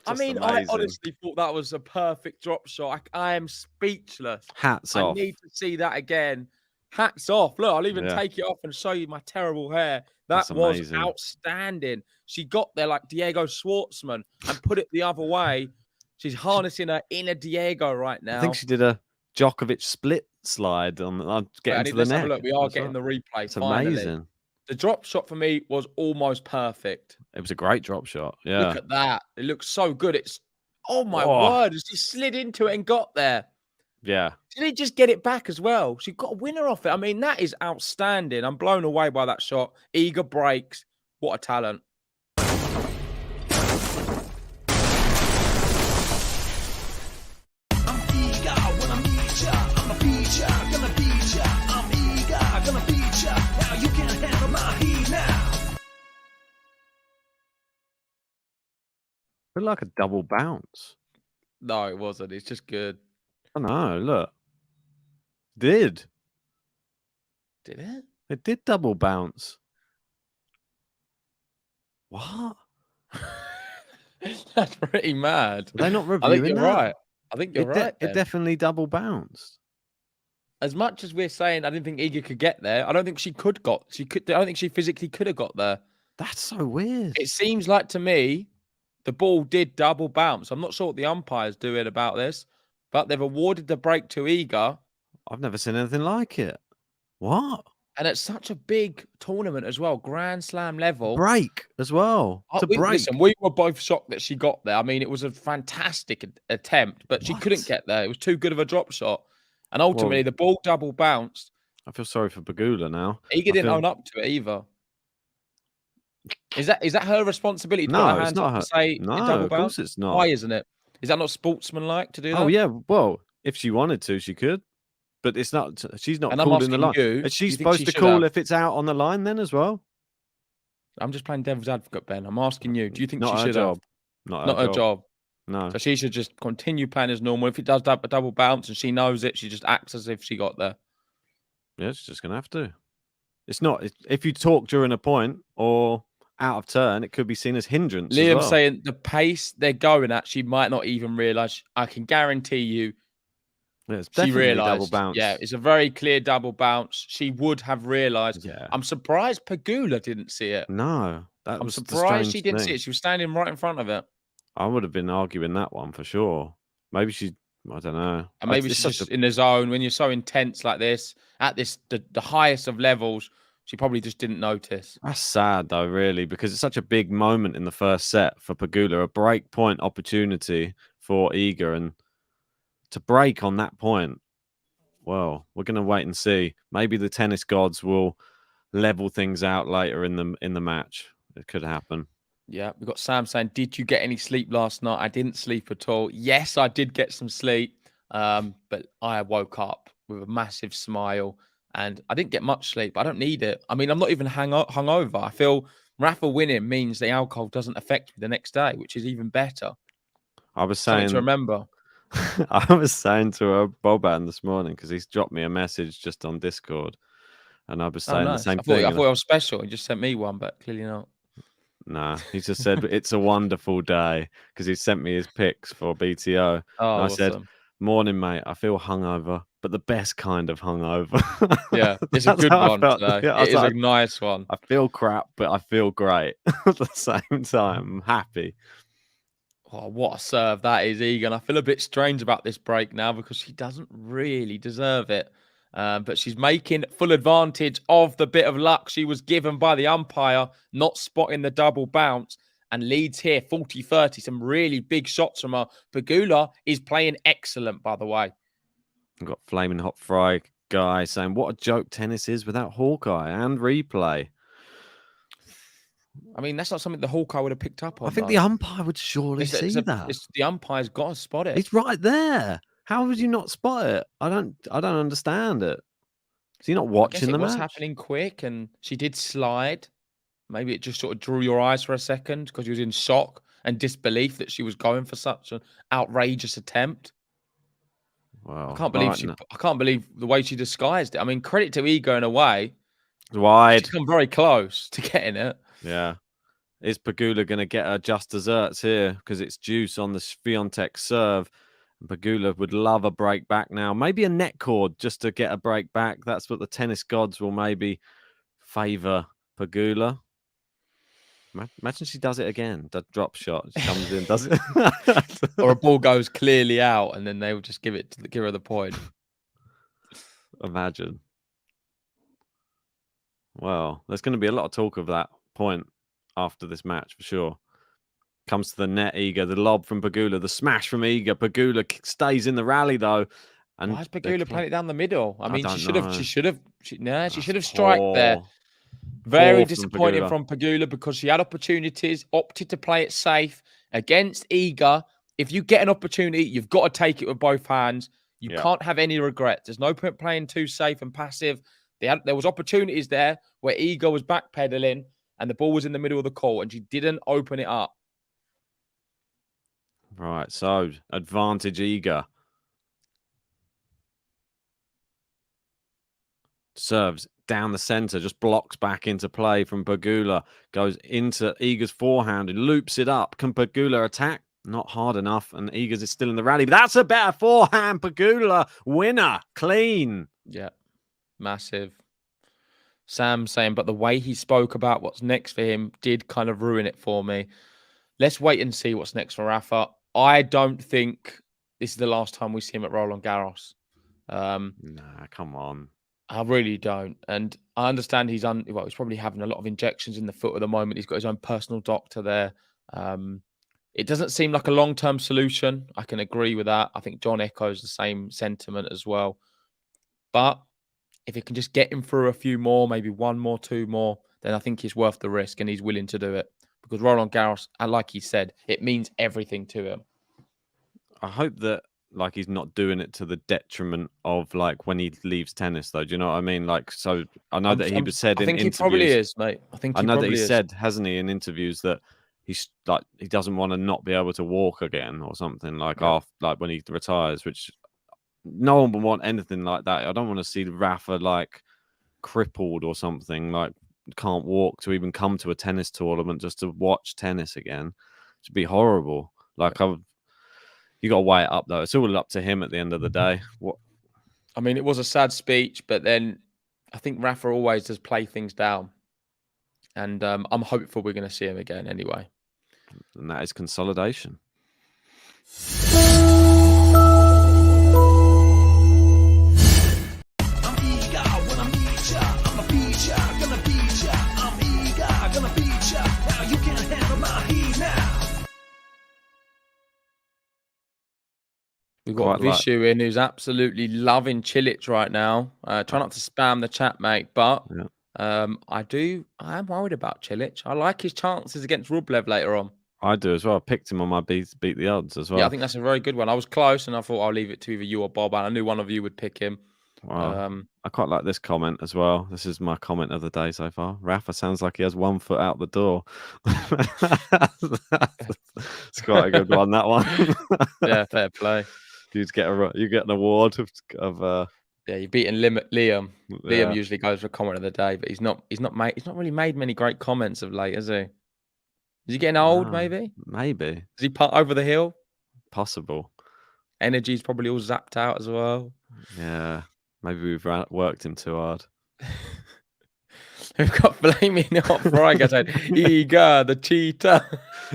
I mean, amazing. I honestly thought that was a perfect drop shot. I am speechless. Hats off. I need to see that again. Hats off. Look, I'll even take it off and show you my terrible hair. That was outstanding. She got there like Diego Schwartzman and put it the other way. She's harnessing her inner Diego right now. I think she did a Djokovic split slide on getting to the net. Look, we are getting the replay. It's amazing. The drop shot for me was almost perfect. It was a great drop shot. Yeah. Look at that. It looks so good. It's, oh my word. She slid into it and got there. Yeah. Did he just get it back as well? She got a winner off it. I mean, that is outstanding. I'm blown away by that shot. Iga breaks. What a talent. Like a double bounce. No, it wasn't. It's just good. Oh no, look. Did it? It did double bounce. What? That's pretty mad. Are they not reviewing I think you're right. I think you're right. It definitely double bounced. As much as we're saying, I didn't think Iga could get there. I don't think she could. I don't think she physically could have got there. That's so weird. It seems like to me, the ball did double bounce. I'm not sure what the umpire's doing about this, but they've awarded the break to Iga. I've never seen anything like it. What? And it's such a big tournament as well, Grand Slam level. Break as well. Listen, we were both shocked that she got there. I mean, it was a fantastic attempt, but she couldn't get there. It was too good of a drop shot. And ultimately, the ball double bounced. I feel sorry for Pegula now. Iga didn't own up to it either. Is that her responsibility to put her hands up and say double of course it's not. Why isn't it? Is that not sportsmanlike to do that? Oh, yeah. Well, if she wanted to, she could. But it's not. She's not calling the line. Is she supposed to call if it's out on the line then as well? I'm just playing devil's advocate, Ben. I'm asking you. Do you think Not she her should job. have? Not Not her her job. No. So she should just continue playing as normal. If it does a double bounce and she knows it, she just acts as if she got there. Yeah, she's just going to have to. It's not. If you talk during a point or out of turn, it could be seen as hindrance as Liam's well. saying the pace they're going at, she might not even realise. I can guarantee you, Yeah, it's she definitely double realised. bounce. Yeah, it's a very clear double bounce. She would have realised. Yeah. I'm surprised Pegula didn't see it. No, that I'm was the surprised strange she didn't see thing. it. She was standing right in front of it. I would have been arguing that one for sure. Maybe she. I don't know. And maybe she's just in the zone when you're so intense like this at the highest of levels. She probably just didn't notice. That's sad though, really, because it's such a big moment in the first set for Pegula, a break point opportunity for Iga, and to break on that point. Well, we're going to wait and see. Maybe the tennis gods will level things out later in the match. It could happen. Yeah, we've got Sam saying, did you get any sleep last night? I didn't sleep at all. Yes, I did get some sleep, but I woke up with a massive smile and I didn't get much sleep. I don't need it. I mean, I'm not even hungover. I feel Rafa winning means the alcohol doesn't affect me the next day, which is even better. I was Something saying to remember. I was saying to Boban this morning because he's dropped me a message just on Discord, and I was saying nice. the same I thing. thought I was special. He just sent me one, but clearly not. Nah, he just said it's a wonderful day because he sent me his pics for BTO. Oh, and I awesome. said, "Morning, mate. I feel hungover, but the best kind of hungover." Yeah, it's a good one today. Yeah, it is a nice one. I feel crap, but I feel great at the same time. I'm happy. Oh, what a serve that is, Egan. I feel a bit strange about this break now because she doesn't really deserve it. But she's making full advantage of the bit of luck she was given by the umpire, not spotting the double bounce, and leads here 40-30. Some really big shots from her. Pegula is playing excellent, by the way. I've got Flaming Hot Fry guy saying, "What a joke tennis is without Hawkeye and replay." I mean, that's not something the Hawkeye would have picked up on. I think the umpire would surely see that. The umpire's got to spot it. It's right there. How would you not spot it? I don't understand it. Is he not watching the match? What's happening quick, and she did slide. Maybe it just sort of drew your eyes for a second because you was in shock and disbelief that she was going for such an outrageous attempt. Wow, I can't believe the way she disguised it. I mean, credit to Iga in a way. Wide. She's come very close to getting it. Yeah. Is Pegula going to get her just desserts here? Because it's juice on the SWIATEK serve. Pegula would love a break back now. Maybe a net cord just to get a break back. That's what the tennis gods will maybe favour Pegula. Imagine she does it again. That drop shot. She comes in, does it. Or a ball goes clearly out and then they will just give her the point. Imagine. Well, there's going to be a lot of talk of that point after this match for sure. Comes to the net, Iga. The lob from Pegula. The smash from Iga. Pegula stays in the rally though. And why is Pegula playing it down the middle? I mean, she should have That's striked there. Very disappointing Pegula. from Pegula because she had opportunities, opted to play it safe against Iga. If you get an opportunity, you've got to take it with both hands. You can't have any regrets. There's no point playing too safe and passive. There was opportunities there where Iga was backpedaling and the ball was in the middle of the court and she didn't open it up. Right, so advantage Iga. Serves down the centre, just blocks back into play from Pegula. Goes into Iga's forehand and loops it up. Can Pegula attack? Not hard enough, and Iga's is still in the rally. But that's a better forehand. Pegula, winner, clean. Yeah, massive. Sam saying, but the way he spoke about what's next for him did kind of ruin it for me. Let's wait and see what's next for Rafa. I don't think this is the last time we see him at Roland Garros. Nah, come on. I really don't. And I understand he's probably having a lot of injections in the foot at the moment. He's got his own personal doctor there. It doesn't seem like a long-term solution. I can agree with that. I think John echoes the same sentiment as well. But if it can just get him through a few more, maybe one more, two more, then I think it's worth the risk and he's willing to do it. Because Roland Garros, like he said, it means everything to him. I hope that like he's not doing it to the detriment of like when he leaves tennis, though. Do you know what I mean? Like, so I know that he was said I in think he probably interviews. is, mate. I think I he know that he probably is. said, hasn't he, in interviews that he's like he doesn't want to not be able to walk again or something like after like when he retires, which no one would want anything like that. I don't want to see Rafa like crippled or something, like can't walk to even come to a tennis tournament just to watch tennis again. It'd be horrible. Like you got to weigh it up though. It's all up to him at the end of the day. What? I mean, it was a sad speech, but then I think Rafa always does play things down, and I'm hopeful we're going to see him again anyway. And that is consolidation. We've got Vishu in who's absolutely loving Cilic right now. Try not to spam the chat, mate, but I am worried about Cilic. I like his chances against Rublev later on. I do as well. I picked him on my beat the odds as well. Yeah, I think that's a very good one. I was close, and I thought I'll leave it to either you or Bob, and I knew one of you would pick him. Wow. I quite like this comment as well. This is my comment of the day so far. Rafa sounds like he has 1 foot out the door. It's quite a good one, that one. Yeah, fair play. You get an award of yeah, you're beating Liam. Yeah. Liam usually goes for comment of the day, but he's not really made many great comments of late, has he? Is he getting old? Maybe. Maybe. Is he over the hill? Possible. Energy's probably all zapped out as well. Yeah. Maybe we've worked him too hard. We've got Flaming Hot Frying saying, Iga, the cheater.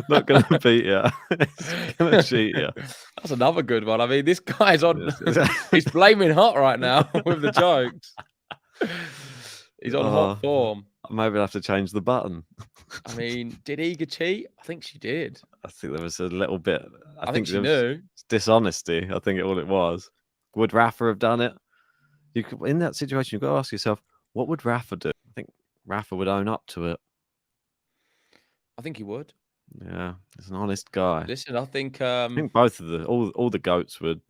Not going to beat you. He's going to cheat you. That's another good one. I mean, this guy's on. He's flaming hot right now with the jokes. He's on hot form. Maybe I'll have to change the button. I mean, did Iga cheat? I think she did. I think there was a little bit. I think she knew. Dishonesty. I think all it was. Would Rafa have done it? In that situation, you've got to ask yourself, what would Rafa do? I think Rafa would own up to it. I think he would. Yeah, he's an honest guy. Listen, I think both of all the goats would.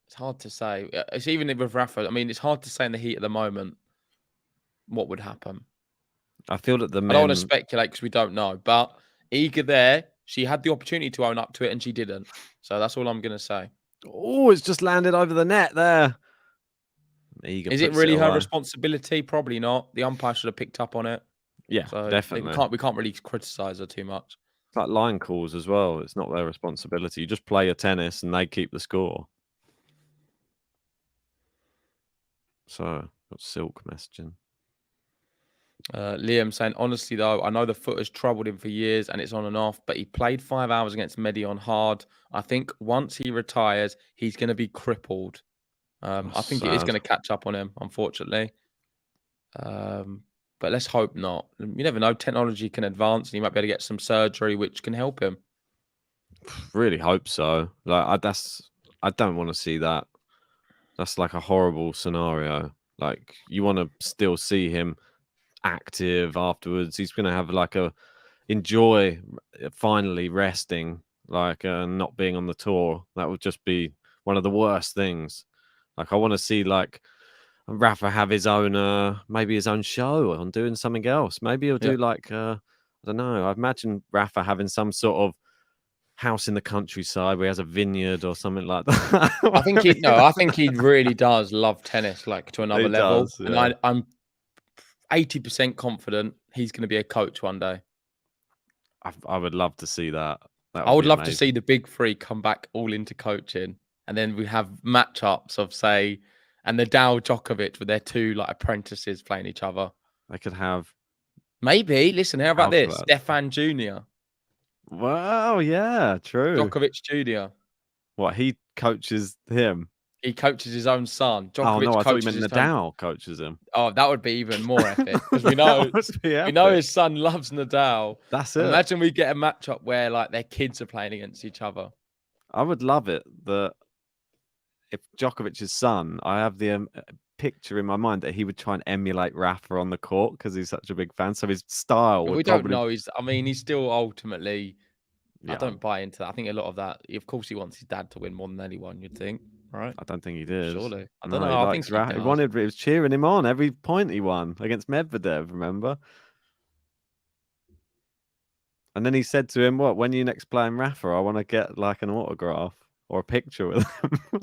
It's hard to say. It's even with Rafa. I mean, it's hard to say in the heat of the moment what would happen. I feel that I don't want to speculate because we don't know. But Iga there, she had the opportunity to own up to it and she didn't. So that's all I'm going to say. Oh, it's just landed over the net there. Is it really her responsibility? Probably not. The umpire should have picked up on it. Yeah, so definitely. We can't really criticize her too much. It's like line calls as well. It's not their responsibility. You just play your tennis and they keep the score. So, got Silk messaging. Liam saying, honestly though, I know the foot has troubled him for years and it's on and off, but he played 5 hours against Medion hard. I think once he retires, he's going to be crippled. I think it is going to catch up on him, unfortunately. But let's hope not. You never know. Technology can advance and he might be able to get some surgery which can help him. Really hope so. Like I don't want to see that. That's like a horrible scenario. Like you want to still see him active afterwards. He's going to have like enjoy finally resting, like not being on the tour. That would just be one of the worst things. Like I want to see like Rafa have his own maybe his own show on doing something else. Maybe he'll do like I don't know. I imagine Rafa having some sort of house in the countryside where he has a vineyard or something like that. I think he really does love tennis like to another level. Does, yeah. And I'm 80% confident he's going to be a coach one day. I would love to see that. I would love to see the big three come back all into coaching, and then we have matchups of say, and Nadal Djokovic with their two like apprentices playing each other. They could have maybe. Listen, how about this? Stefan Jr. Wow, yeah, true. Djokovic Jr. What, he coaches him? He coaches his own son. Djokovic I thought you meant Nadal coaches him. Oh, that would be even more epic because we know his son loves Nadal. That's it. Imagine we get a matchup where like their kids are playing against each other. I would love it that if Djokovic's son, I have the picture in my mind that he would try and emulate Rafa on the court because he's such a big fan. So his style would don't know. He's still ultimately I don't buy into that. I think a lot of that, of course, he wants his dad to win more than anyone, you'd think, right? I don't think he did. Surely. I No, don't know. I think he was cheering him on every point he won against Medvedev, remember? And then he said to him, when you next playing Rafa, I want to get like an autograph or a picture with him.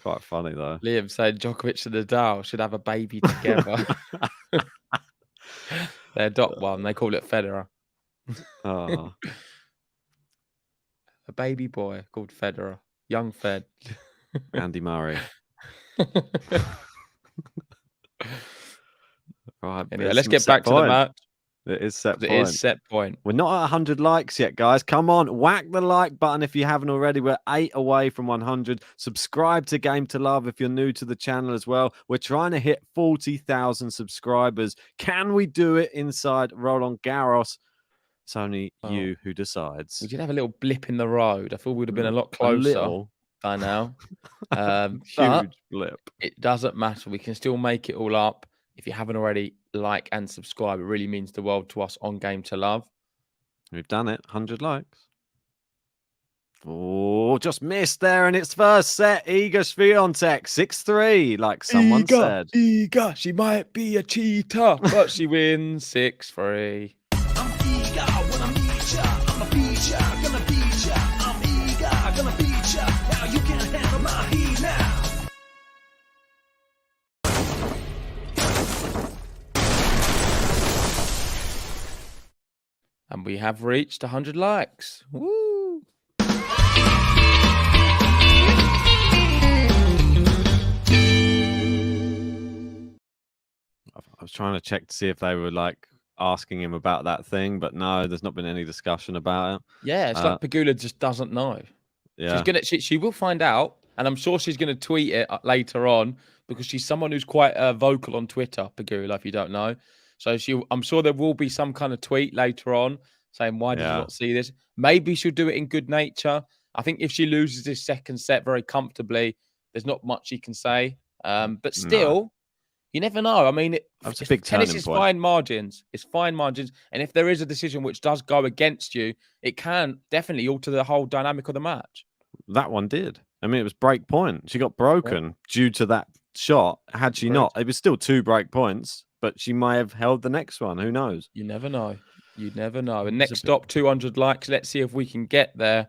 Quite funny, though. Liam said Djokovic and Nadal should have a baby together. They adopt one. They call it Federer. Oh. A baby boy called Federer. Young Fed. Andy Murray. Right, anyway, let's get back to the match. It is set point. It is set point. We're not at 100 likes yet, guys. Come on, whack the like button if you haven't already. We're 8 away from 100. Subscribe to Game to Love if you're new to the channel as well. We're trying to hit 40,000 subscribers. Can we do it inside Roland Garros? It's only you who decides. We did have a little blip in the road. I thought we would have been a lot closer by now. Huge blip. It doesn't matter. We can still make it all up. If you haven't already, like and subscribe. It really means the world to us on Game to Love. We've done it. 100 likes. Oh, just missed there in its first set. Iga Swiatek, 6-3, like someone said. Iga, she might be a cheater, but she wins 6-3. I'm Iga, when I meet ya, I'ma beat ya, gonna beat ya. I'm Iga, gonna beat ya. Now you can't handle my heat now. And we have reached 100 likes. Woo! I was trying to check to see if they were like asking him about that thing, but no, there's not been any discussion about it. Yeah, it's like Pegula just doesn't know. Yeah, she will find out, and I'm sure she's gonna tweet it later on because she's someone who's quite vocal on Twitter. Pegula, if you don't know. So I'm sure there will be some kind of tweet later on saying, why did you not see this? Maybe she'll do it in good nature. I think if she loses this second set very comfortably, there's not much she can say. But still, you never know. I mean, that's a big tennis is fine margins. It's fine margins. And if there is a decision which does go against you, it can definitely alter the whole dynamic of the match. That one did. I mean, it was break point. She got broken due to that shot. Had she not, it was still 2 break points. But she might have held the next one. Who knows? You never know. You never know. And next stop, 200 likes. Let's see if we can get there.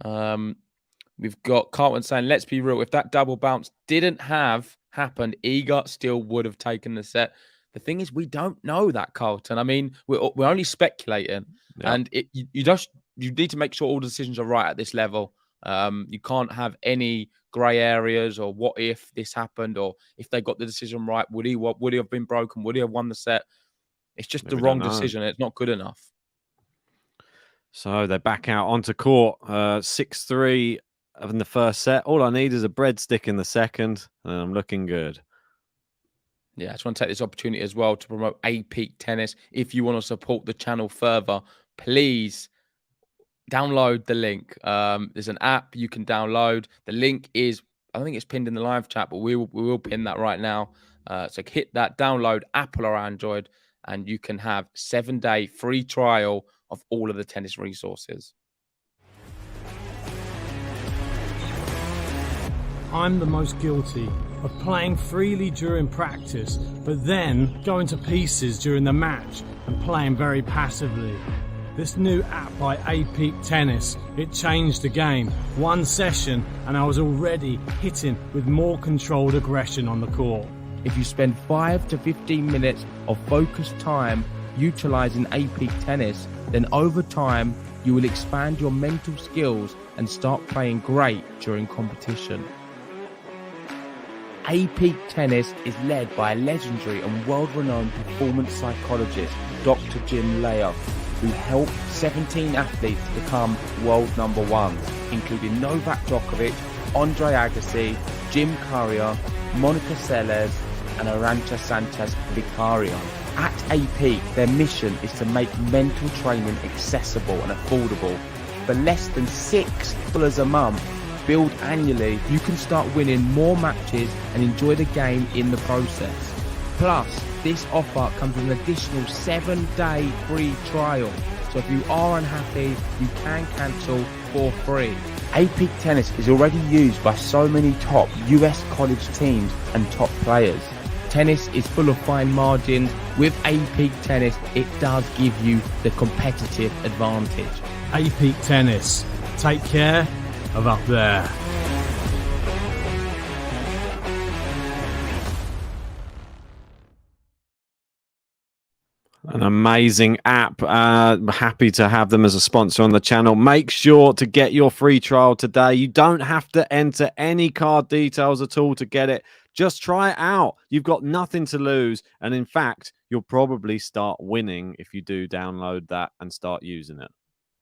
We've got Carlton saying, let's be real. If that double bounce didn't have happened, Iga still would have taken the set. The thing is, we don't know that, Carlton. I mean, we're only speculating. Yeah. And you need to make sure all the decisions are right at this level. You can't have any grey areas or what if this happened or if they got the decision right, would he have been broken? Would he have won the set? It's just the wrong decision. It's not good enough. So they're back out onto court, 6-3 in the first set. All I need is a breadstick in the second, and I'm looking good. Yeah, I just want to take this opportunity as well to promote A-Peak Tennis. If you want to support the channel further, please download the link. There's an app you can download. The link is, I don't think it's pinned in the live chat, but we will pin that right now. So hit that, download Apple or Android, and you can have 7-day free trial of all of the tennis resources. I'm the most guilty of playing freely during practice, but then going to pieces during the match and playing very passively. This new app by A-Peak Tennis, it changed the game. 1 session and I was already hitting with more controlled aggression on the court. If you spend 5 to 15 minutes of focused time utilizing A-Peak Tennis, then over time you will expand your mental skills and start playing great during competition. A-Peak Tennis is led by a legendary and world-renowned performance psychologist, Dr. Jim Layer, who helped 17 athletes become world #1, including Novak Djokovic, Andre Agassi, Jim Courier, Monica Seles, and Arantxa Sanchez Vicario. At A-Peak, their mission is to make mental training accessible and affordable. For less than $6 a month, billed annually, you can start winning more matches and enjoy the game in the process. Plus, this offer comes with an additional 7-day free trial. So if you are unhappy, you can cancel for free. APEG Tennis is already used by so many top US college teams and top players. Tennis is full of fine margins. With APEG Tennis, it does give you the competitive advantage. APEG Tennis. Take care of up there. An amazing app. Happy to have them as a sponsor on the channel. Make sure to get your free trial today. You don't have to enter any card details at all to get it. Just try it out. You've got nothing to lose. And in fact, you'll probably start winning if you do download that and start using it.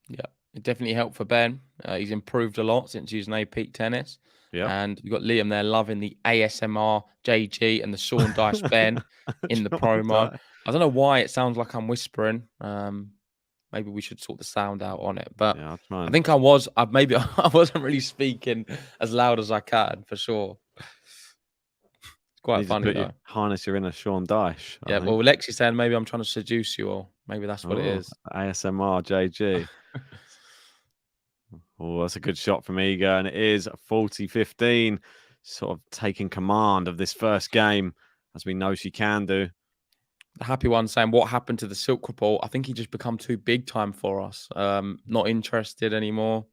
Yeah, it definitely helped for Ben. He's improved a lot since using APEG Tennis. Yeah. And you've got Liam there loving the ASMR JG and the Sean Dice Ben in the promo. I don't know why it sounds like I'm whispering. Maybe we should sort the sound out on it. But Yeah, I'll try I think I wasn't really speaking as loud as I can, for sure. It's quite funny, though. Harness your inner Sean Dyche. Yeah, well, Lexi's saying maybe I'm trying to seduce you all. Maybe that's what it is. ASMR JG. Oh, that's a good shot from Iga, and it is 40-15, sort of taking command of this first game, as we know she can do. The happy one saying, what happened to the Silk report? I think he just become too big time for us. Not interested anymore.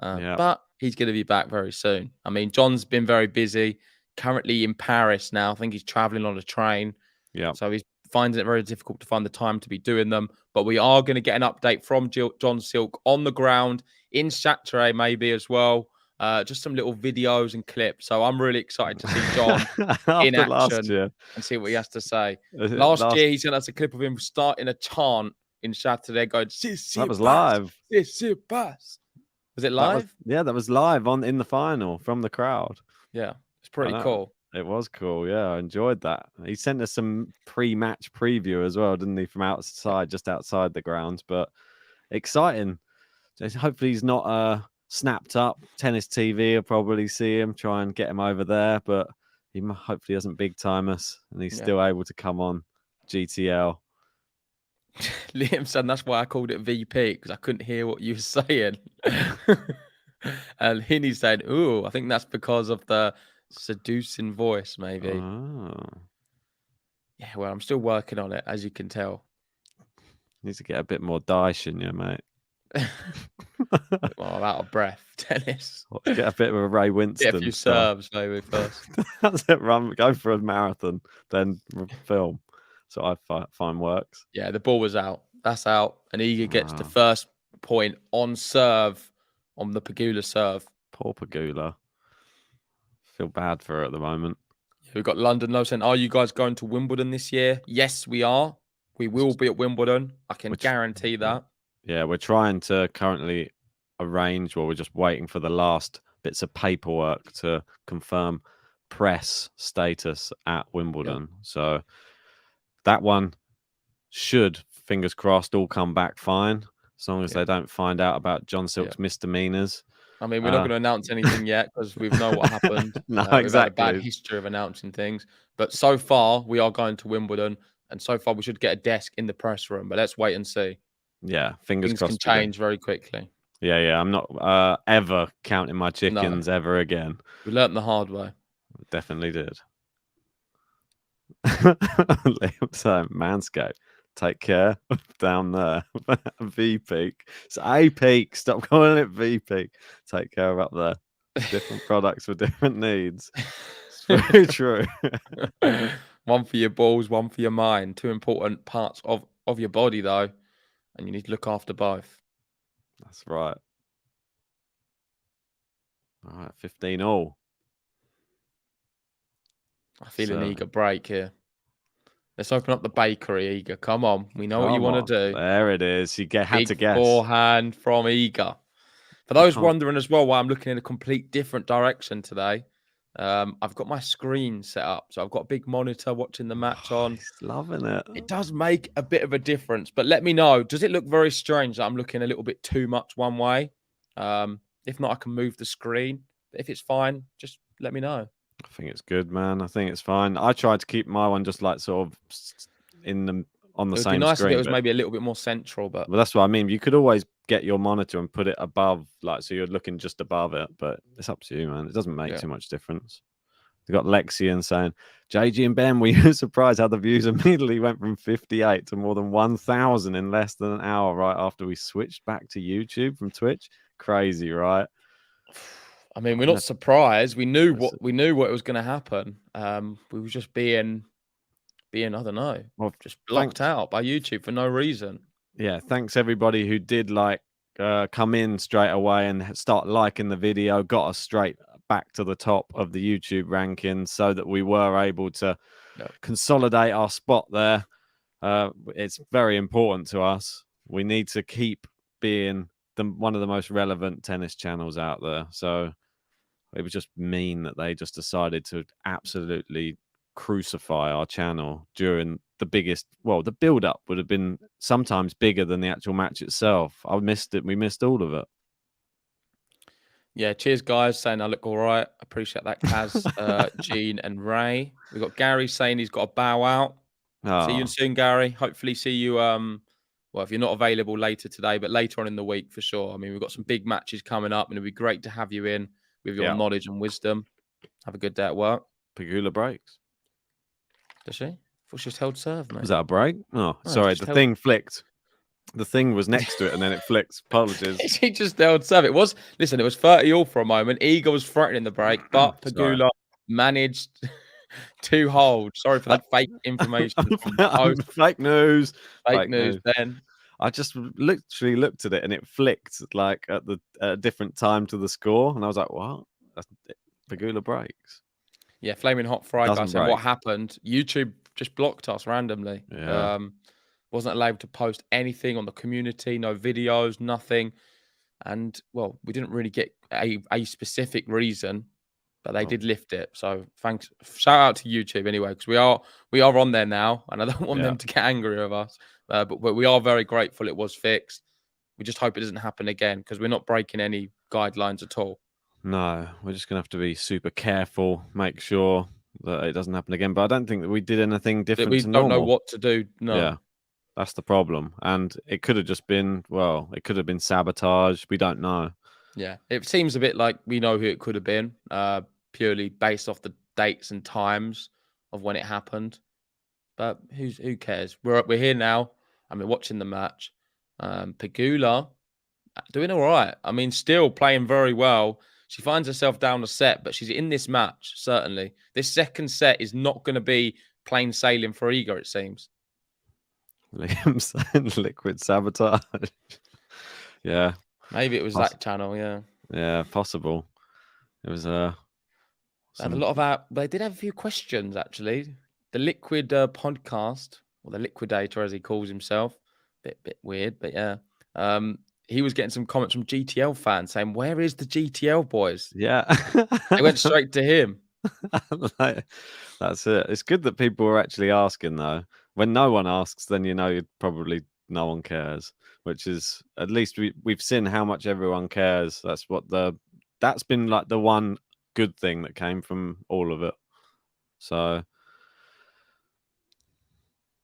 But he's going to be back very soon. I mean, John's been very busy, currently in Paris now. I think he's traveling on a train. Yeah. So he's finding it very difficult to find the time to be doing them. But we are going to get an update from John Silk on the ground, in Châtelet maybe as well. Just some little videos and clips. So I'm really excited to see John in action and see what he has to say. Last year, he sent us a clip of him starting a chant in Châtelet going, that was live. Was it live? That was live in the final from the crowd. Yeah, it's pretty cool. It was cool. Yeah, I enjoyed that. He sent us some pre-match preview as well, didn't he, from outside, just outside the grounds. But exciting. Hopefully he's not snapped up. Tennis TV will probably see him, try and get him over there. But he hopefully doesn't big time us, and he's still able to come on GTL. Liam said that's why I called it VP, because I couldn't hear what you were saying. And Hinny said, ooh, I think that's because of the seducing voice, maybe. Oh. Yeah, well, I'm still working on it, as you can tell. Needs to get a bit more Dyche in you, mate. Well, out of breath. Tennis. Get a bit of a Ray Winston. Get a few serves, maybe, first. That's it. Go for a marathon, then film. So I find works. Yeah, the ball was out. That's out. And Iga gets the first point on serve, on the Pegula serve. Poor Pegula. Feel bad for her at the moment. We've got London Low saying, are you guys going to Wimbledon this year? Yes, we are. We will be at Wimbledon. I can guarantee that. Yeah, we're trying to currently arrange, we're just waiting for the last bits of paperwork to confirm press status at Wimbledon. Yeah. So that one should, fingers crossed, all come back fine, as long as they don't find out about John Silk's misdemeanors. I mean, we're not going to announce anything yet because we know what happened. No, exactly. exactly. We've had a bad history of announcing things. But so far, we are going to Wimbledon. And so far, we should get a desk in the press room. But let's wait and see. Yeah, fingers crossed. Things can change very quickly. Yeah. I'm not ever counting my chickens ever again. We learnt the hard way. Definitely did. So, Manscaped. Take care down there. V-Peak. It's A-Peak. Stop calling it V-Peak. Take care up there. Different products for different needs. It's very true. One for your balls, one for your mind. Two important parts of your body, though. And you need to look after both. That's right. All right, 15-all. I feel an eager break here. Let's open up the bakery, Iga. Come on. We know what you want to do. There it is. You had to guess. Forehand from Iga. For those wondering as well why I'm looking in a complete different direction today, I've got my screen set up. So I've got a big monitor watching the match on. He's loving it. It does make a bit of a difference. But let me know. Does it look very strange that I'm looking a little bit too much one way? If not, I can move the screen. But if it's fine, just let me know. I think it's good, man. I think it's fine. I tried to keep my one just like sort of in the on the It would be same nice if screen. it was But maybe a little bit more central, but well, that's what I mean. You could always get your monitor and put it above, like, so you're looking just above it. But it's up to you, man. It doesn't make yeah. too much difference. We got Lexian saying, JG and Ben, were you surprised how the views immediately went from 58 to more than 1,000 in less than an hour right after we switched back to YouTube from Twitch? Crazy, right? I mean, we're not surprised. We knew what it was going to happen. We were just being I don't know, just blocked out by YouTube for no reason. Yeah, thanks everybody who did come in straight away and start liking the video, got us straight back to the top of the YouTube rankings so that we were able to consolidate our spot there. It's very important to us. We need to keep being one of the most relevant tennis channels out there. So it was just mean that they just decided to absolutely crucify our channel during the biggest, well, the build up would have been sometimes bigger than the actual match itself. I missed it. We missed all of it. Yeah, cheers, guys, saying I look all right. Appreciate that, Kaz, Gene, and Ray. We've got Gary saying he's got to bow out. See you soon, Gary. Hopefully see you, well, if you're not available later today, but later on in the week for sure. I mean, we've got some big matches coming up, and it'd be great to have you in with your knowledge and wisdom. Have a good day at work. Pegula breaks. Does she? I thought she just held serve, mate. Was that a break? Oh, sorry. The thing flicked. The thing was next to it, and then it flicked. Apologies. She just held serve. It was 30-all for a moment. Iga was threatening the break, but Pegula managed to hold. Sorry for that fake information. Fake news. Fake news, Ben. I just literally looked at it, and it flicked like at a different time to the score, and I was like, "What? Pegula breaks." Yeah, flaming hot fry guy saying what happened. YouTube just blocked us randomly. Yeah. Wasn't allowed to post anything on the community, no videos, nothing. And well, we didn't really get a specific reason, but they did lift it. So thanks. Shout out to YouTube anyway, because we are on there now, and I don't want them to get angry with us. But we are very grateful it was fixed. We just hope it doesn't happen again, because we're not breaking any guidelines at all. No, we're just going to have to be super careful, make sure that it doesn't happen again. But I don't think that we did anything different We to don't normal. know what to do. No. Yeah, that's the problem. And it could have just been, it could have been sabotage. We don't know. Yeah, it seems a bit like we know who it could have been, purely based off the dates and times of when it happened. But who cares? We're here now, and we're watching the match. Pegula doing all right. I mean, still playing very well. She finds herself down a set, but she's in this match, certainly. This second set is not going to be plain sailing for Iga, it seems. Liam saying liquid sabotage. Yeah. Maybe it was that channel, yeah. Yeah, possible. It was they did have a few questions, actually. The Liquid podcast, or the Liquidator as he calls himself. Bit weird, but yeah. He was getting some comments from GTL fans saying, "Where is the GTL boys?" Yeah. They went straight to him. That's it. It's good that people are actually asking, though. When no one asks, then you know probably no one cares, which is, at least we've seen how much everyone cares. That's been like the one good thing that came from all of it. So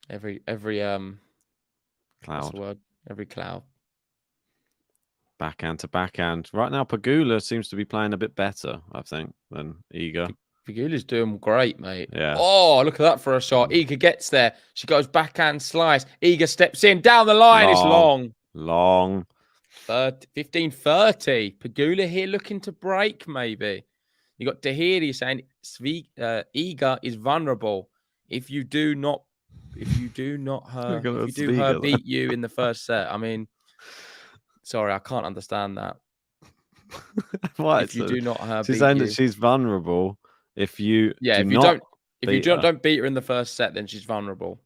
every cloud. What's the word? Every cloud. Backhand to backhand. Right now, Pegula seems to be playing a bit better, I think, than Iga. Pegula's doing great, mate. Yeah. Oh, look at that for a shot. Iga gets there. She goes backhand slice. Iga steps in. Down the line. It's long. Long. 15-30. Pegula here looking to break, maybe. You got Tahiri saying Iga is vulnerable. If you do her beat you in the first set. I mean, sorry, I can't understand that. What? If you do not her she's beat saying you. that she's vulnerable. If you don't beat her in the first set, then she's vulnerable.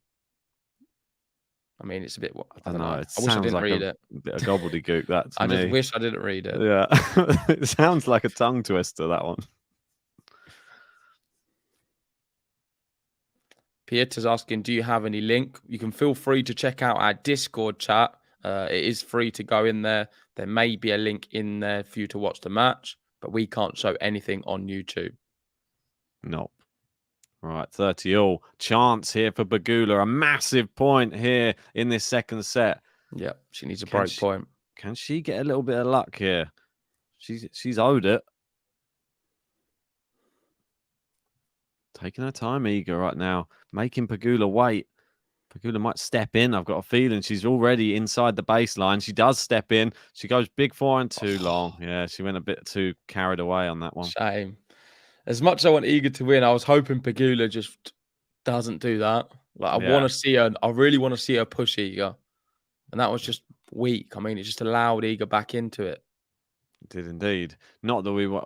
I mean, it's a bit. I don't know. It I wish I didn't like read it. Bit of gobbledygook. That to I me. just wish I didn't read it. Yeah, it sounds like a tongue twister. That one. Pieter's asking, do you have any link? You can feel free to check out our Discord chat. It is free to go in there. There may be a link in there for you to watch the match, but we can't show anything on YouTube. Nope. Right, 30 all. Chance here for Pegula. A massive point here in this second set. Yeah, she needs a break point. Can she get a little bit of luck here? She's owed it. Taking her time, Iga, right now. Making Pegula wait. Pegula might step in. I've got a feeling she's already inside the baseline. She does step in. She goes big forehand too long. Yeah, she went a bit too carried away on that one. Shame. As much as I want Iga to win, I was hoping Pegula just doesn't do that. Like, I want to see her. I really want to see her push Iga. And that was just weak. I mean, it just allowed Iga back into it. It did indeed. Not that we were...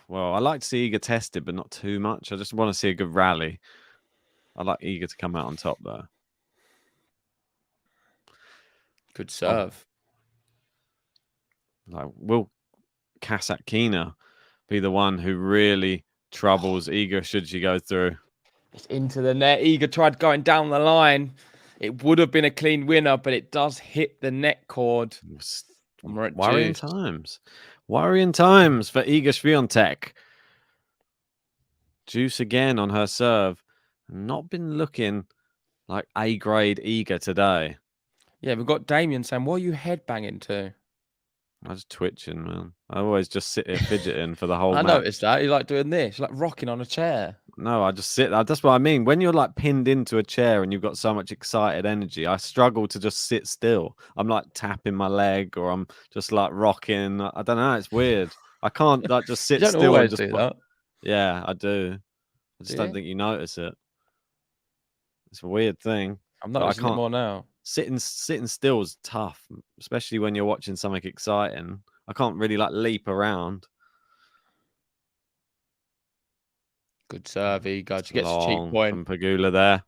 Well, I like to see Iga tested, but not too much. I just want to see a good rally. I like Iga to come out on top, though. Good serve. Like, will Kasatkina be the one who really troubles Iga should she go through? It's into the net. Iga tried going down the line. It would have been a clean winner, but it does hit the net cord. Worrying times. Worrying times for Iga Swiatek. Juice again on her serve. Not been looking like A-grade Iga today. Yeah, we've got Damien saying, what are you headbanging to? I was twitching, man. I always just sit here fidgeting for the whole I match. noticed that. You like doing this. You're like rocking on a chair. No, I just sit there. That's what I mean. When you're like pinned into a chair and you've got so much excited energy, I struggle to just sit still. I'm like tapping my leg or I'm just like rocking. I don't know. It's weird. I can't like just sit You don't still. always and just do that. Yeah, I do. I just Do don't you? think you notice it. It's a weird thing. I'm But I noticing it can't. more now. Sitting still is tough, especially when you're watching something exciting. I can't really like leap around. Good serve, Iga. She gets a cheap Long point. from Pegula there.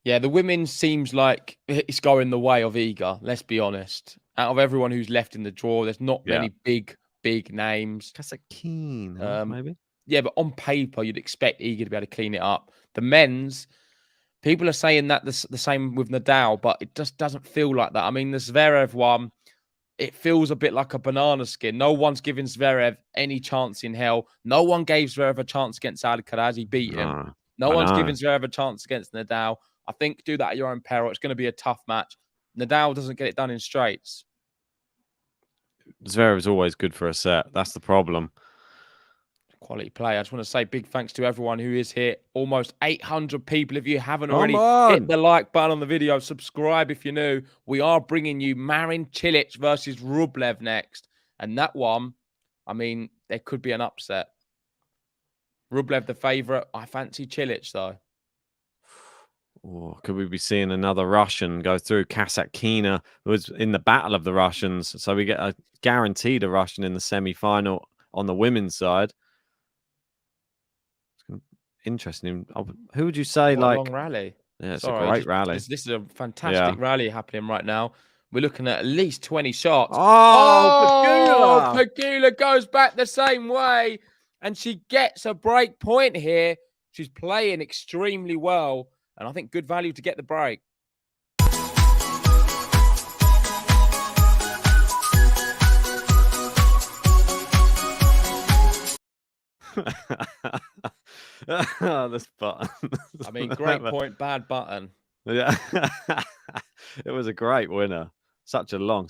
Yeah, the women seems like it's going the way of Iga. Let's be honest. Out of everyone who's left in the draw, there's not many big names. Kasatkina, maybe. Yeah, but on paper, you'd expect Iga to be able to clean it up. The men's, people are saying that the same with Nadal, but it just doesn't feel like that. I mean, the Zverev one, it feels a bit like a banana skin. No one's giving Zverev any chance in hell. No one gave Zverev a chance against Alcaraz. He beat him. No one's giving Zverev a chance against Nadal. I think do that at your own peril. It's going to be a tough match. Nadal doesn't get it done in straights. Zverev is always good for a set. That's the problem. Quality play. I just want to say big thanks to everyone who is here. Almost 800 people. If you haven't already, hit the like button on the video. Subscribe if you're new. We are bringing you Marin Cilic versus Rublev next. And that one, I mean, there could be an upset. Rublev the favourite. I fancy Cilic, though. Oh, could we be seeing another Russian go through? Kasatkina was in the battle of the Russians. So we get a guaranteed a Russian in the semi-final on the women's side. Interesting. Who would you say What a long rally? Yeah, it's a great rally. This is a fantastic rally happening right now. We're looking at least 20 shots. Oh, Pegula! Pegula goes back the same way, and she gets a break point here. She's playing extremely well, and I think good value to get the break. This button. I mean, great point, bad button. Yeah. It was a great winner. Such a long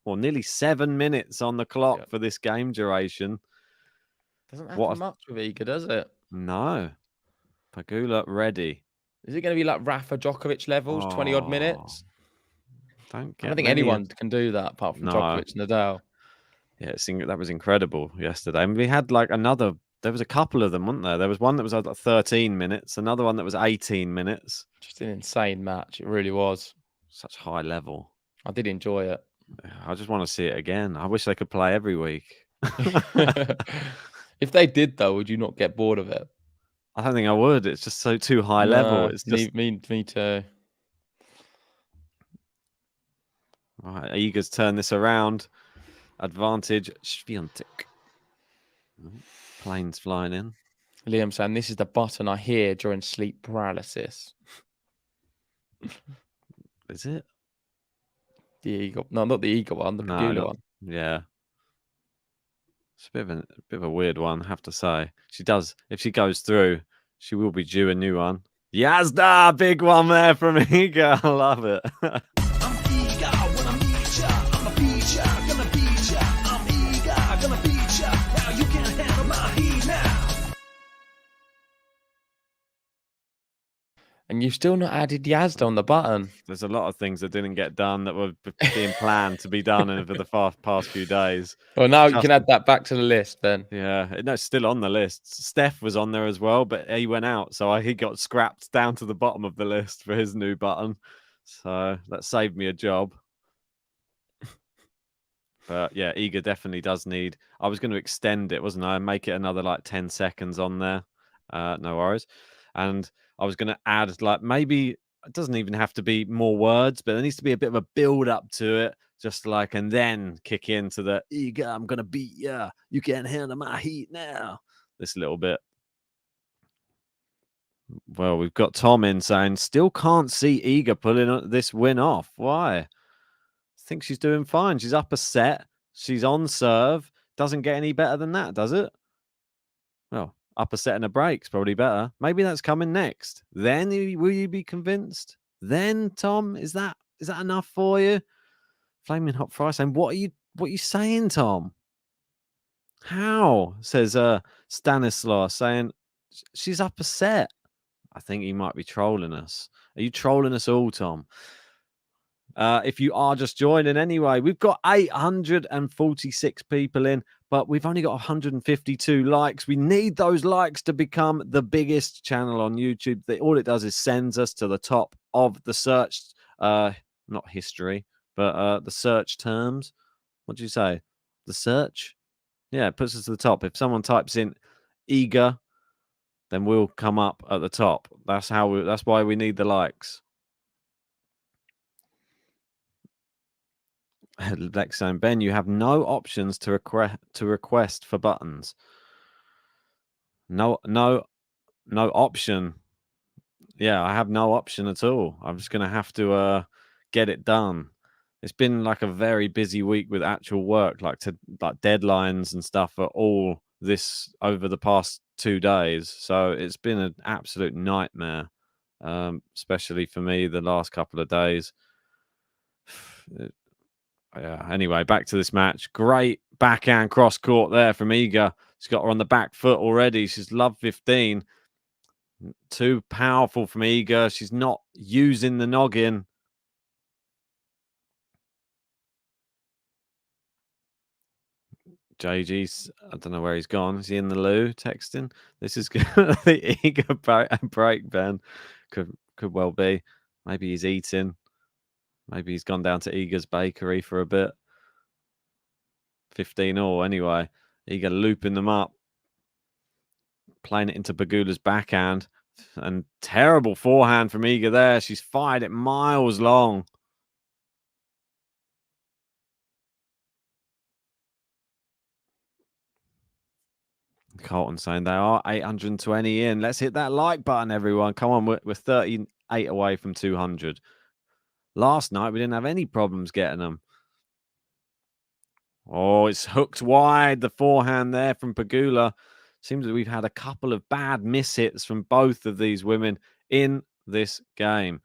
nearly 7 minutes on the clock for this game duration. Doesn't happen much with Iga, does it? No. Pegula ready. Is it going to be like Rafa Djokovic levels, 20-odd minutes? I don't think anyone can do that apart from Djokovic and Nadal. Yeah, that was incredible yesterday. I mean, we had like there was a couple of them, weren't there? There was one that was like 13 minutes, another one that was 18 minutes. Just an insane match. It really was. Such high level. I did enjoy it. I just want to see it again. I wish they could play every week. If they did, though, would you not get bored of it? I don't think I would. It's just too high level. It's just me too. Right, Iga's turn this around. Advantage Swiatek. Planes flying in. Liam saying this is the button I hear during sleep paralysis. Is it? The Iga? No, not the Iga one. The Pegula one. Yeah. It's a bit of a weird one, I have to say. She does. If she goes through, she will be due a new one. Yazda, big one there from Iga. I love it. I'm eager when I meet ya. I'm a beat ya, gonna beat ya. I'm eager, gonna beat ya. Now you can't handle my heat now. And you've still not added Yazda on the button. There's a lot of things that didn't get done that were being planned to be done over the past few days. Well, now you can add that back to the list then. Yeah, no, it's still on the list. Steph was on there as well, but he went out, so he got scrapped down to the bottom of the list for his new button. So that saved me a job. But yeah, Iga definitely does need. I was going to extend it, wasn't I? Make it another like 10 seconds on there. No worries. And I was going to add like maybe it doesn't even have to be more words, but there needs to be a bit of a build up to it. Just like, and then kick into the Iga, I'm going to beat ya. You can't handle my heat now. This little bit. Well, we've got Tom in saying, still can't see Iga pulling this win off. Why? I think she's doing fine. She's up a set. She's on serve. Doesn't get any better than that, does it? Well, up a set and a break's probably better. Maybe that's coming next. Then will you be convinced? Then, Tom, is that enough for you? Flaming Hot Fry saying, what are you saying, Tom? How? Says Stanislaw saying she's up a set. I think he might be trolling us. Are you trolling us all, Tom? If you are just joining anyway, we've got 846 people in, but we've only got 152 likes. We need those likes to become the biggest channel on YouTube. All it does is sends us to the top of the search, not history, but the search terms. What do you say? The search? Yeah, it puts us to the top. If someone types in Iga, then we'll come up at the top. That's why we need the likes. Lex saying, Ben, you have no options to request for buttons. No option. Yeah, I have no option at all. I'm just gonna have to get it done. It's been like a very busy week with actual work, like deadlines and stuff for all this over the past 2 days. So it's been an absolute nightmare, especially for me the last couple of days. Yeah. Anyway, back to this match. Great backhand cross court there from Iga. She's got her on the back foot already. She's love 15. Too powerful from Iga. She's not using the noggin. JG's, I don't know where he's gone. Is he in the loo texting? This is good. The Iga break, Ben. Could well be. Maybe he's eating. Maybe he's gone down to Iga's bakery for a bit. 15-all anyway. Iga looping them up. Playing it into Pegula's backhand. And terrible forehand from Iga there. She's fired it miles long. Colton saying they are 820 in. Let's hit that like button, everyone. Come on, we're 38 away from 200. Last night, we didn't have any problems getting them. Oh, it's hooked wide. The forehand there from Pegula. Seems that we've had a couple of bad mishits from both of these women in this game.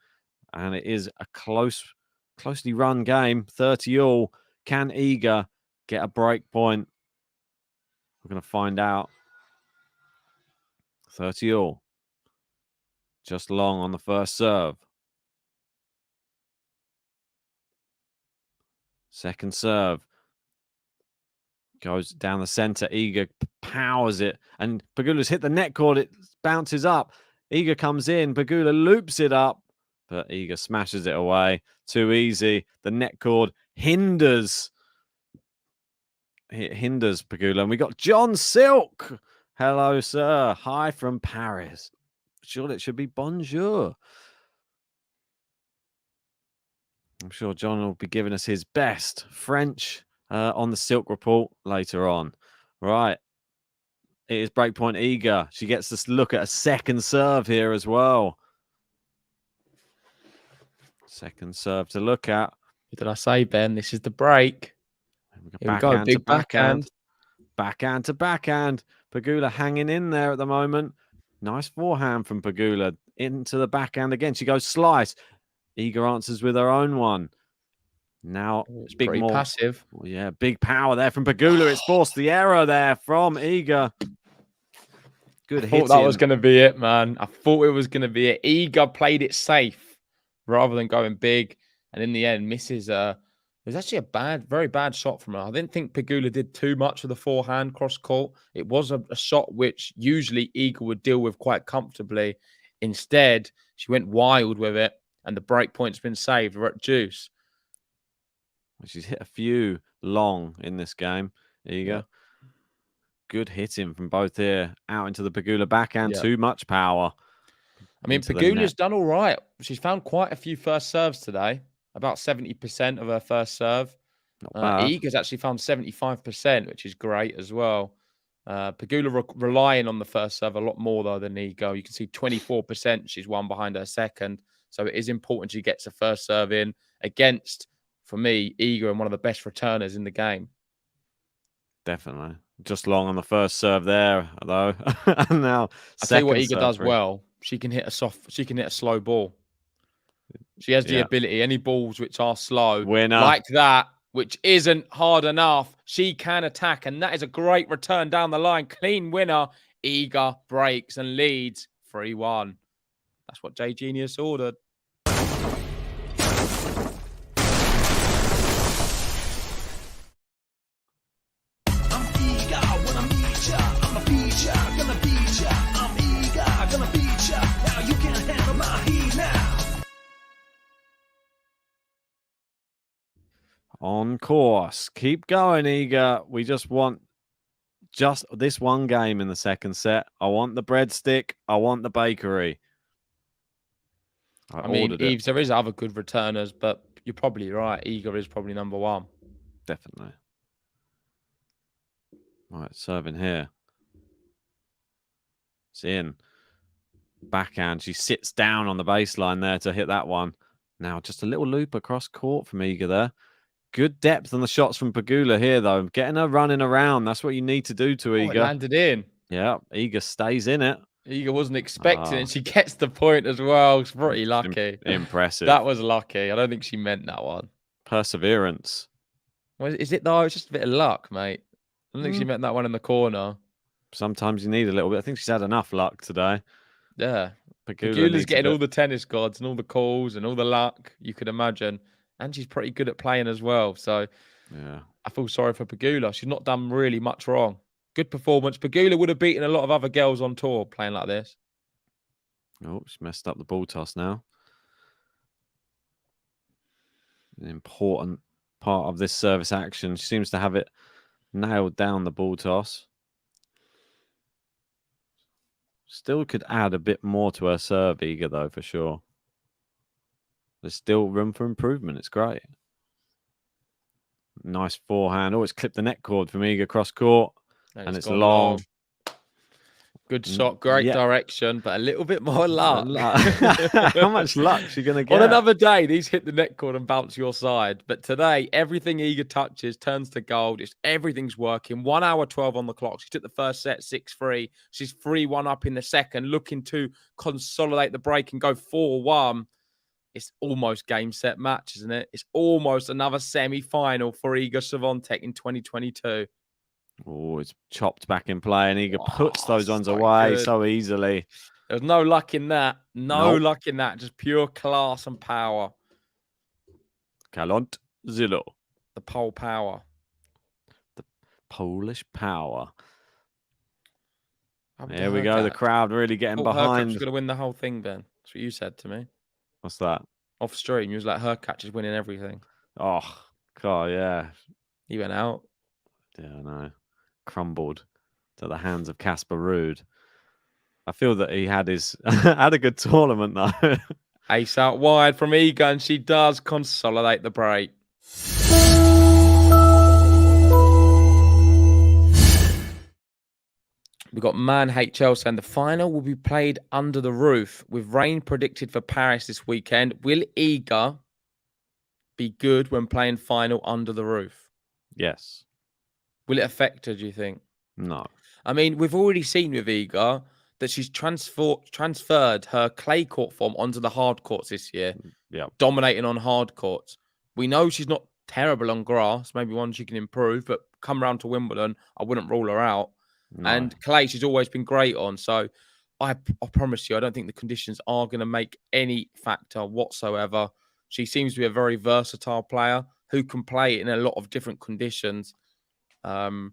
And it is a closely run game. 30-all. Can Iga get a break point? We're going to find out. 30-all. Just long on the first serve. Second serve. Goes down the center. Iga powers it. And Pegula's hit the net cord. It bounces up. Iga comes in. Pegula loops it up. But Iga smashes it away. Too easy. The net cord hinders. It hinders Pegula. And we got John Silk. Hello, sir. Hi from Paris. Sure, it should be bonjour. I'm sure John will be giving us his best French on the Silk Report later on. Right. It is breakpoint Iga. She gets to look at a second serve here as well. Second serve to look at. What did I say, Ben? This is the break. Here we go. Big backhand. Backhand to backhand. Pegula hanging in there at the moment. Nice forehand from Pegula into the backhand again. She goes slice. Iga answers with her own one. Now, It's big pretty more. passive. Well, yeah, big power there from Pegula. It's forced the error there from Iga. Good I hitting. thought that was going to be it, man. I thought it was going to be it. Iga played it safe rather than going big. And in the end, misses. It was actually a very bad shot from her. I didn't think Pegula did too much of the forehand cross court. It was a shot which usually Iga would deal with quite comfortably. Instead, she went wild with it, and the break point's been saved. We're at deuce. She's hit a few long in this game. Iga. Yeah. Good hitting from both here. Out into the Pegula backhand. Yeah. Too much power. I mean, into the Pegula's net. done all right. She's found quite a few first serves today. About 70% of her first serve. Not bad. Iga's actually found 75%, which is great as well. Pegula relying on the first serve a lot more, though, than Iga. You can see 24% she's won behind her second. So it is important she gets a first serve in against, for me, Iga and one of the best returners in the game. Definitely. Just long on the first serve there, though. And now, I tell you what, second Iga serve does for- well. She can hit a slow ball. She has the Yeah. ability. Any balls which are slow, Winner. like that, which isn't hard enough, she can attack, and that is a great return down the line. Clean winner. Iga breaks and leads 3-1. That's what J Genius ordered. I'm eager when I meet ya. I'm a beat ya, gonna beat ya. I'm eager, gonna beat ya. Now you can't handle my heat now. On course. Keep going, Iga. We just want just this one game in the second set. I want the breadstick. I want the bakery. I mean, ordered it. Eves, there is other good returners, but you're probably right. Iga is probably number one. Definitely. Right, serving here. It's in. Backhand. She sits down on the baseline there to hit that one. Now, just a little loop across court from Iga there. Good depth on the shots from Pegula here, though. Getting her running around. That's what you need to do to Oh, it Iga. landed in. Yeah, Iga stays in it. Iga wasn't expecting it. She gets the point as well. It's pretty lucky. Impressive. That was lucky. I don't think she meant that one. Perseverance. Well, is it though? It's just a bit of luck, mate. I don't think she meant that one in the corner. Sometimes you need a little bit. I think she's had enough luck today. Yeah. Pegula's Pegula's getting all the tennis gods and all the calls and all the luck you could imagine. And she's pretty good at playing as well. So yeah, I feel sorry for Pegula. She's not done really much wrong. Good performance. Pegula would have beaten a lot of other girls on tour playing like this. Oh, she's messed up the ball toss now. An important part of this service action. She seems to have it nailed down, the ball toss. Still could add a bit more to her serve, Iga, though, for sure. There's still room for improvement. It's great. Nice forehand. Oh, it's clipped the net cord from Iga cross court. And it's gone long. Good shot, great direction, but a little bit more luck. How much luck is she going to get? On another day, these hit the net cord and bounce your side. But today, everything Iga touches turns to gold. Everything's working. 1 hour 12 on the clock. She took the first set 6-3. She's 3-1 up in the second, looking to consolidate the break and go 4-1. It's almost game set match, isn't it? It's almost another semi-final for Iga Swiatek in 2022. Oh, it's chopped back in play, and Iga puts those ones so away good. so easily. There's no luck in that. No Nope. luck in that. Just pure class and power. Kalont Zillo. The pole power. Polish power. How Here we go. The crowd really getting behind. She's going to win the whole thing, Ben. That's what you said to me. What's that? Off stream, you was like, her catch is winning everything. Oh, God, yeah. He went out. Yeah, I know. Crumbled to the hands of Casper Ruud. I feel that he had had a good tournament, though. Ace out wide from Iga, and she does consolidate the break. We've got Man HL saying the final will be played under the roof with rain predicted for Paris this weekend. Will Iga be good when playing final under the roof? Yes. Will it affect her, do you think? No. I mean, we've already seen with Iga that she's transferred her clay court form onto the hard courts this year, Yeah. dominating on hard courts. We know she's not terrible on grass, maybe one she can improve, but come round to Wimbledon, I wouldn't rule her out. No. And clay, she's always been great on. So I promise you, I don't think the conditions are going to make any factor whatsoever. She seems to be a very versatile player who can play in a lot of different conditions. In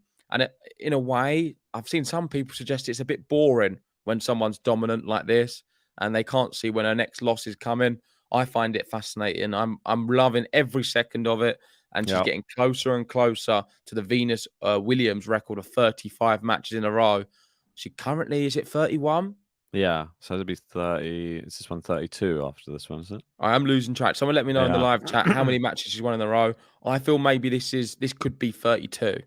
a way, I've seen some people suggest it's a bit boring when someone's dominant like this and they can't see when her next loss is coming. I find it fascinating. I'm loving every second of it. And she's getting closer and closer to the Venus Williams record of 35 matches in a row. She currently, is it 31? Yeah. So it'll be 30. Is this one 32 after this one, is it? I am losing track. Someone let me know in the Yeah. live chat how many matches she's won in a row. I feel maybe this could be 32.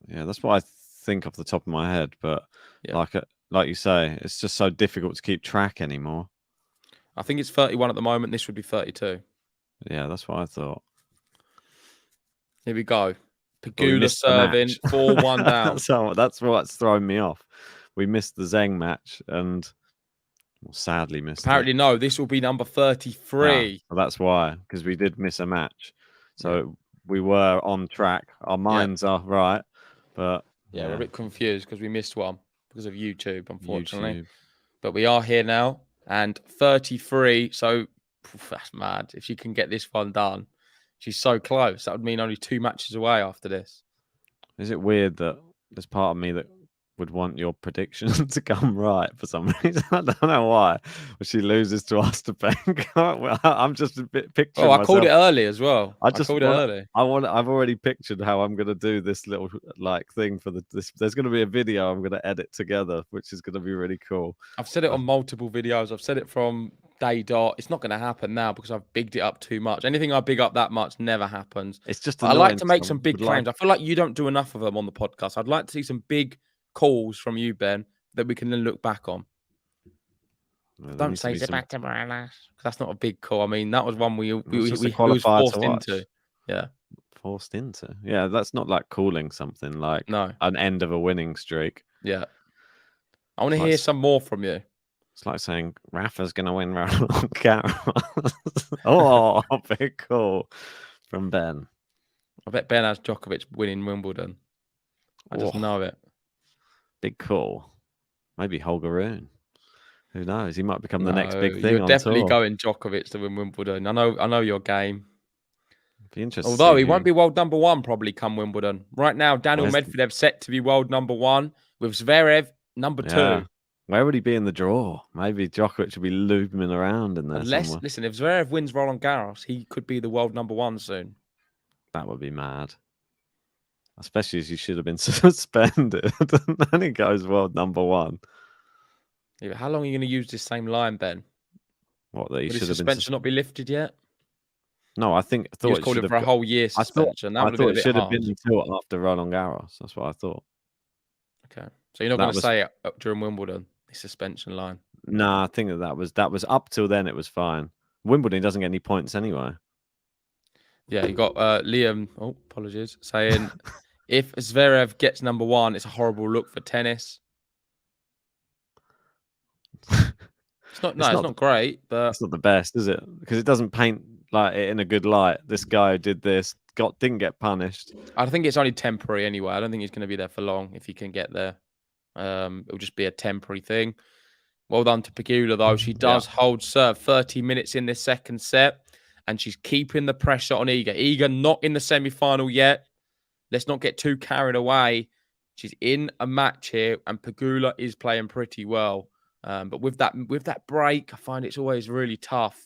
Yeah, that's what I think off the top of my head. But like you say, it's just so difficult to keep track anymore. I think it's 31 at the moment. This would be 32. Yeah, that's what I thought. Here we go. We Pegula missed the serving match. 4-1 down. So that's what's thrown me off. We missed the Zheng match and sadly missed Apparently, it. no, this will be number 33. Yeah, well, that's why, because we did miss a match. So we were on track. Our minds are right. But we're a bit confused because we missed one because of YouTube, unfortunately. YouTube. But we are here now and 33. So that's mad. If she can get this one done, she's so close. That would mean only 2 matches away after this. Is it weird that there's part of me that would want your prediction to come right for some reason? I don't know why. But she loses to Osterbank. I'm just a bit picturing I myself. called it early as well. I called it early. I've already pictured how I'm going to do this little thing for this. There's going to be a video I'm going to edit together, which is going to be really cool. I've said it on multiple videos. I've said it from day dot. It's not going to happen now because I've bigged it up too much. Anything I big up that much never happens. It's just I like to make some big claims. I feel like you don't do enough of them on the podcast. I'd like to see some big calls from you, Ben, that we can then look back on. Don't say Sebastian Morales. That's not a big call. I mean, that was one we was forced into. Yeah. Forced into. Yeah, that's not like calling something like an end of a winning streak. Yeah. I want to hear some more from you. It's like saying Rafa's going to win Roland Garros. Oh, big call from Ben. I bet Ben has Djokovic winning Wimbledon. I just know it. Big call. Maybe Holger Rune. Who knows? He might become the next big thing. You're definitely going Djokovic to win Wimbledon. I know your game. Be interesting. Although he won't be world number 1 probably come Wimbledon. Right now, Daniel Medvedev set to be world number 1 with Zverev number 2. Where would he be in the draw? Maybe Djokovic would be looping around in there. Listen, if Zverev wins Roland Garros, he could be the world number 1 soon. That would be mad. Especially as he should have been suspended. And then he goes world number 1. Yeah, how long are you going to use this same line, Ben? What, that he should have been suspension not be lifted yet? No, I thought it called it for a whole year suspension. I thought it should have been until after Roland Garros. That's what I thought. Okay, so you're not going to say it during Wimbledon, the suspension line? No, I think that was up till then. It was fine. Wimbledon doesn't get any points anyway. Yeah, you got Liam. Oh, apologies, saying if Zverev gets number 1, it's a horrible look for tennis. It's not great, but it's not the best, is it? Because it doesn't paint like it in a good light. This guy who did this didn't get punished. I think it's only temporary anyway. I don't think he's going to be there for long if he can get there. It'll just be a temporary thing. Well done to Pegula, though. She does hold serve 30 minutes in this second set, and she's keeping the pressure on Iga. Iga not in the semi-final yet. Let's not get too carried away. She's in a match here, and Pegula is playing pretty well. But with that break, I find it's always really tough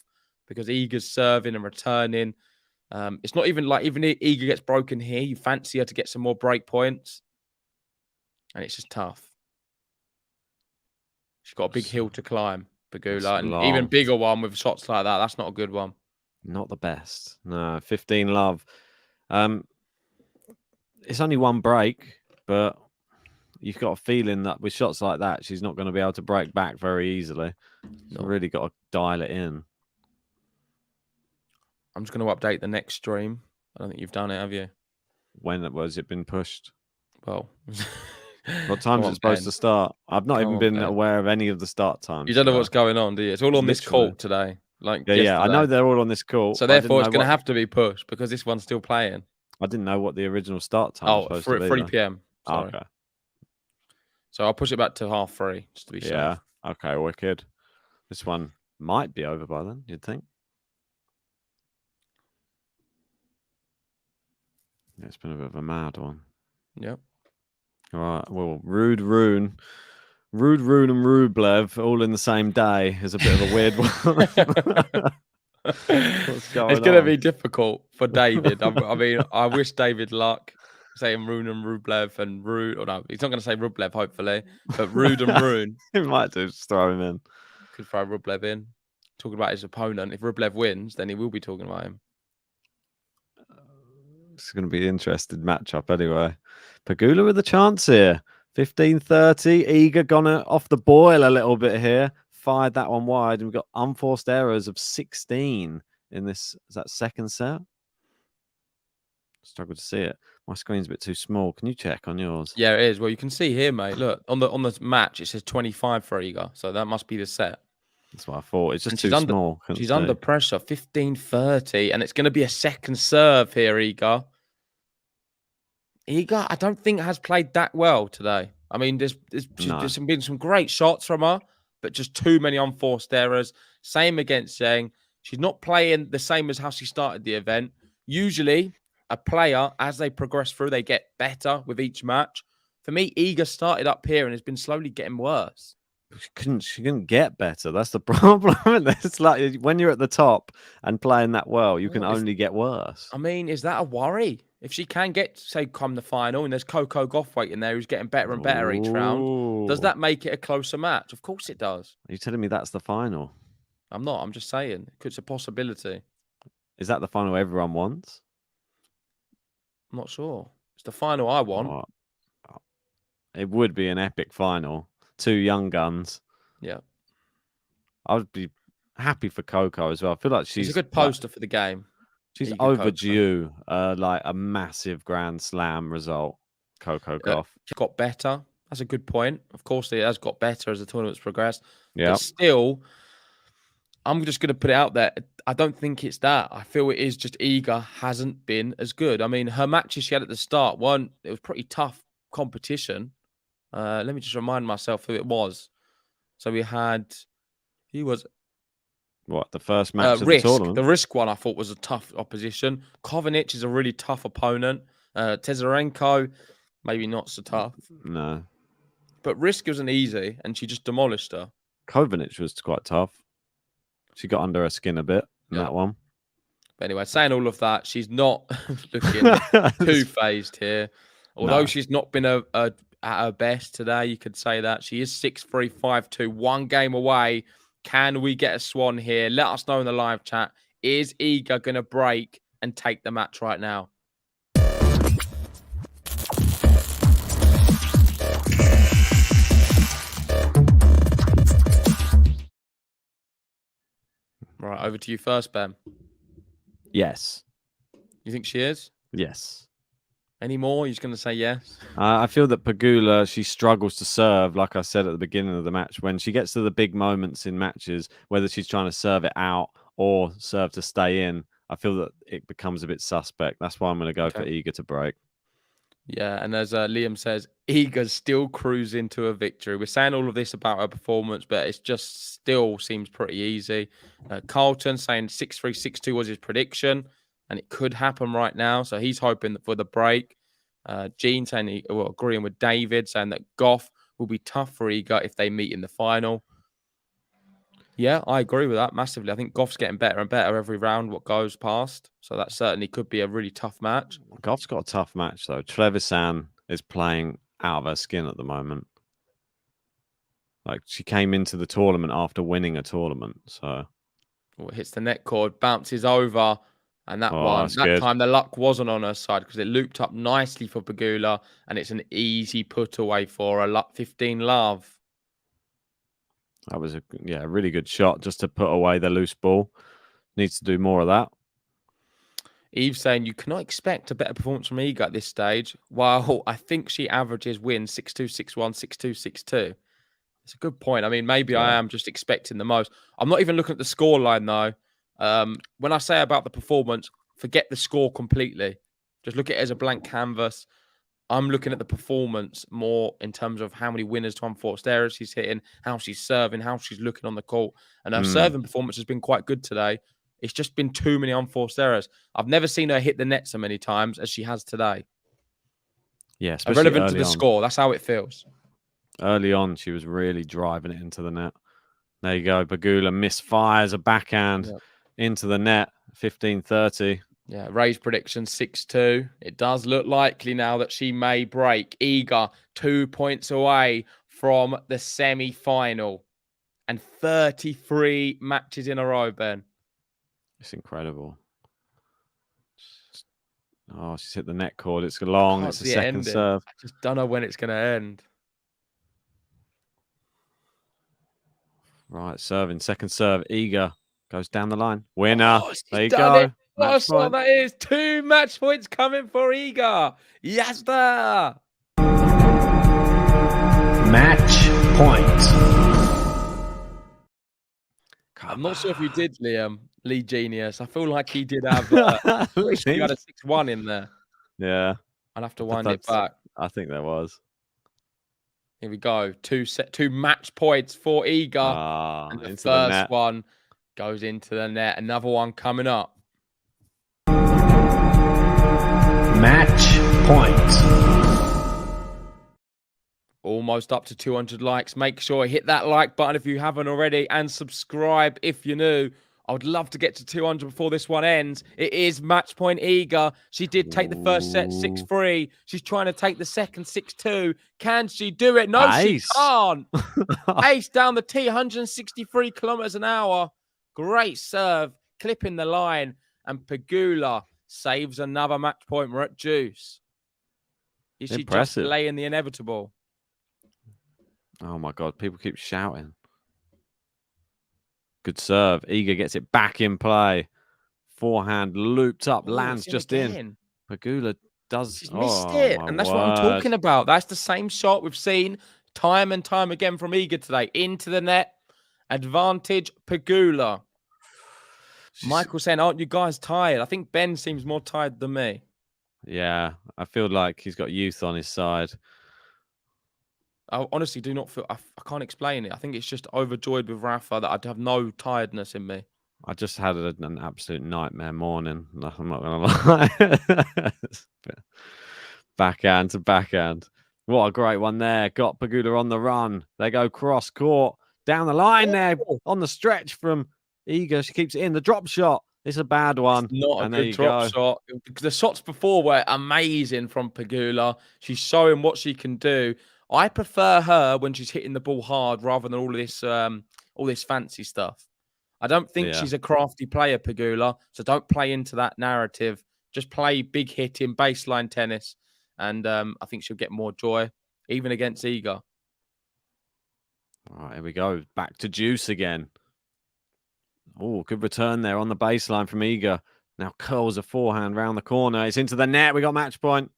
because Iga's serving and returning. It's not even like even if Iga gets broken here, you fancy her to get some more break points, and it's just tough. She's got a big hill to climb, Pegula, and even bigger one with shots like that. That's not a good one. Not the best. No, 15 love. It's only one break, but you've got a feeling that with shots like that, she's not going to be able to break back very easily. You've really got to dial it in. I'm just going to update the next stream. I don't think you've done it, have you? When was it been pushed? Well, What time's Come it on, supposed Ben. to start? I've not Come even on, been Ben. aware of any of the start times. You don't know so- what's going on, do you? It's all on this Literally. court today. Like Yeah. I know yesterday. they're all on this court. So But I didn't therefore, it's know going to what. have to be pushed because this one's still playing. I didn't know what the original start time was Oh, supposed 3, to be. 3 though. p.m. Oh, Sorry. okay. So I'll push it back to 3:30 just to be Yeah. safe. Okay. Wicked. This one might be over by then. You'd think. Yeah, it's been a bit of a mad one. Yep. All right. Well, Rude Rune, and Rublev all in the same day is a bit of a weird one. It's going going to on? be difficult for David. I mean, I wish David luck. Saying Rune and Rublev and Rude. Or no, he's not going to say Rublev, hopefully. But Rude and Rune He might do. Just throw him in. could throw Rublev in. Talking about his opponent. If Rublev wins, then he will be talking about him. It's going to be an interesting matchup anyway. Pegula with a chance here. 15-30. Eager gone off the boil a little bit here. Fired that one wide. And we've got unforced errors of 16 in this. Is that second set? Struggle to see it. My screen's a bit too small. Can you check on yours? Yeah, it is. Well, you can see here, mate. Look, on the match, it says 25 for Iga. So that must be the set. That's what I thought. It's just And too small. Couldn't She's see. under pressure. 15-30. And it's going to be a second serve here, Iga. Iga, I don't think has played that well today. I mean, there's been some great shots from her, but just too many unforced errors. Same against Zhang. She's not playing the same as how she started the event. Usually, a player, as they progress through, they get better with each match. For me, Iga started up here and has been slowly getting worse. She couldn't get better. That's the problem. It's like when you're at the top and playing that well, you can only get worse. I mean, is that a worry? If she can get, say, come the final and there's Coco Gauff waiting there who's getting better and better each round, does that make it a closer match? Of course it does. Are you telling me that's the final? I'm not. I'm just saying. It's a possibility. Is that the final everyone wants? I'm not sure. It's the final I want. Oh, it would be an epic final. Two young guns. Yeah. I would be happy for Coco as well. I feel like she's a good poster for the game. She's Iga overdue, like a massive Grand Slam result. Coco Gauff. She got better. That's a good point. Of course, it has got better as the tournament's progressed. Yeah. But still, I'm just going to put it out there. I don't think it's that. I feel it is just Iga hasn't been as good. I mean, her matches she had at the start it was pretty tough competition. Let me just remind myself who it was. So we had, What, the first match of Risk. the tournament? The Risk one I thought was a tough opposition. Kovanic is a really tough opponent. Tezarenko, maybe not so tough. No. But Risk wasn't easy, and she just demolished her. Kovanic was quite tough. She got under her skin a bit in that one. But anyway, saying all of that, she's not looking too phased here. Although she's not been at her best today, you could say that. She is 6-3, 5-2, one game away. Can we get a swan here? Let us know in the live chat. Is Iga going to break and take the match right now? Right, over to you first, Ben. Yes. You think she is? Yes. Any more? You're just going to say yes? I feel that Pegula, she struggles to serve, like I said at the beginning of the match. When she gets to the big moments in matches, whether she's trying to serve it out or serve to stay in, I feel that it becomes a bit suspect. That's why I'm going to go for Iga to break. Yeah, and as Liam says, Iga's still cruising to a victory. We're saying all of this about her performance, but it just still seems pretty easy. Carlton saying 6-3, 6-2 was his prediction, and it could happen right now. So he's hoping for the break. Gene saying, agreeing with David, saying that Gauff will be tough for Iga if they meet in the final. Yeah, I agree with that massively. I think Gauff's getting better and better every round what goes past. So that certainly could be a really tough match. Gauff's got a tough match, though. Trevisan is playing out of her skin at the moment. Like, she came into the tournament after winning a tournament, so... Well, it hits the net cord, bounces over, and that time the luck wasn't on her side because it looped up nicely for Pegula, and it's an easy put away for her. 15 love. That was a really good shot just to put away the loose ball. Needs to do more of that. Eve's saying you cannot expect a better performance from Iga at this stage. While I think she averages wins 6-2, 6-1, 6-2, 6-2. It's a good point. I mean, maybe I am just expecting the most. I'm not even looking at the score line, though. When I say about the performance, forget the score completely. Just look at it as a blank canvas. I'm looking at the performance more in terms of how many winners to unforced errors she's hitting, how she's serving, how she's looking on the court. And her serving performance has been quite good today. It's just been too many unforced errors. I've never seen her hit the net so many times as she has today. Yeah, especially irrelevant to the score. That's how it feels. Early on, she was really driving it into the net. There you go. Pegula misfires a backhand into the net. 15-30. Yeah, Ray's prediction 6-2. It does look likely now that she may break. Iga 2 points away from the semi-final. And 33 matches in a row, Ben. It's incredible. Oh, she's hit the net cord. It's long. It's a second serve. I just don't know when it's going to end. Right, serving. Second serve. Iga goes down the line. Winner. There you Done go. it. What a shot that is. 2 match points coming for Iga. Yasta. Match point. I'm not sure if you did, Liam, Lee Genius. I feel like he did have you had a 6-1 in there. Yeah. I'll have to wind it back. I think there was. Here we go. 2 match points for Iga. And the first one goes into the net. Another one coming up. Match point. Almost up to 200 likes. Make sure you hit that like button if you haven't already and subscribe if you're new. I would love to get to 200 before this one ends. It is match point Iga. She did take the first set 6-3. She's trying to take the second 6-2. Can she do it? No, she can't. Ace down the tee, 163 kilometers an hour. Great serve, clipping the line. And Pegula saves another match point. We're at juice. Is she just delaying the inevitable? Oh, my God. People keep shouting. Good serve. Iga gets it back in play. Forehand looped up, lands just in. Pegula does. She's missed it. And that's what I'm talking about. That's the same shot we've seen time and time again from Iga today. Into the net. Advantage Pegula. Michael saying, aren't you guys tired? I think Ben seems more tired than me. Yeah, I feel like he's got youth on his side. I honestly do not feel... I can't explain it. I think it's just overjoyed with Rafa that I'd have no tiredness in me. I just had an absolute nightmare morning. I'm not going to lie. Backhand to backhand. What a great one there. Got Pegula on the run. They go cross court. Down the line there. On the stretch from Iga. She keeps it in. The drop shot. It's a bad one. It's not a good drop shot. The shots before were amazing from Pegula. She's showing what she can do. I prefer her when she's hitting the ball hard rather than all this fancy stuff. I don't think she's a crafty player, Pegula, so don't play into that narrative. Just play big hitting baseline tennis, and I think she'll get more joy, even against Iga. All right, here we go. Back to juice again. Oh, good return there on the baseline from Iga. Now curls a forehand round the corner. It's into the net. We got match point.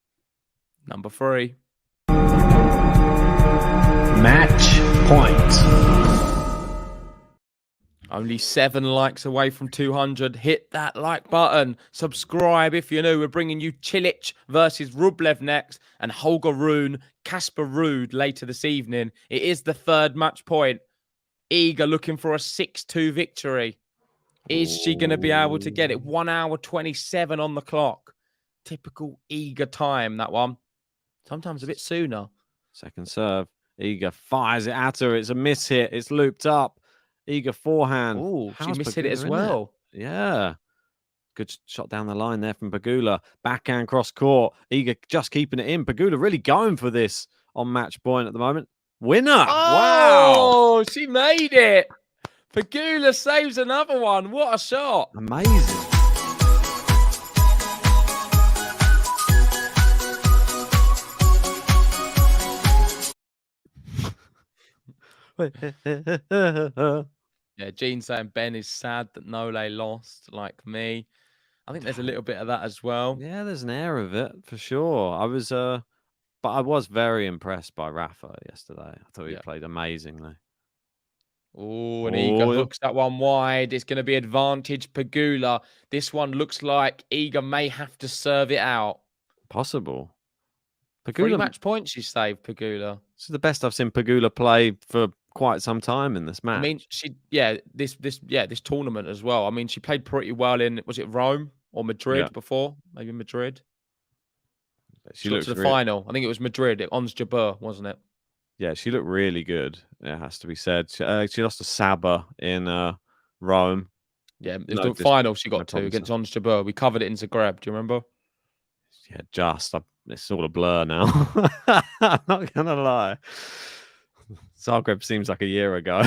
Number 3. Match point. Only 7 likes away from 200. Hit that like button. Subscribe if you're new. We're bringing you Cilic versus Rublev next, and Holger Rune, Casper Ruud later this evening. It is the 3rd match point. Iga looking for a 6-2 victory. Is she going to be able to get it? 1 hour 27 on the clock. Typical Iga time, that one. Sometimes a bit sooner. Second serve. Iga fires it at her. It's a miss hit. It's looped up. Iga forehand. Oh, she missed it as well. Yeah. Good shot down the line there from Pegula. Backhand cross court. Iga just keeping it in. Pegula really going for this on match point at the moment. Winner. Oh, wow. She made it. Pegula saves another one. What a shot. Amazing. Yeah, Gene saying Ben is sad that Nole lost, like me. I think there's a little bit of that as well. Yeah, there's an air of it for sure. But I was very impressed by Rafa yesterday. I thought he Yeah. played amazingly. Oh, and Iga Oh, hooks that one wide. It's going to be advantage Pegula. This one looks like Iga may have to serve it out. possible. 3 Pegula, match points she saved, Pegula. this is the best I've seen Pegula play for quite some time in this match. I mean, this tournament as well. I mean, she played pretty well in, was it Rome or Madrid Yeah. before? Maybe Madrid. she Got looks to the real. final. I think it was Madrid. Ons Jabeur, wasn't it? Yeah, she looked really good. It has to be said. She lost to Saba in Rome. Yeah, it was No, the final she no got to problem, against sir. Ons Jabeur. We covered it in Zagreb. Do you remember? Yeah, it's all a blur now. I'm not gonna lie. Zagreb seems like a year ago.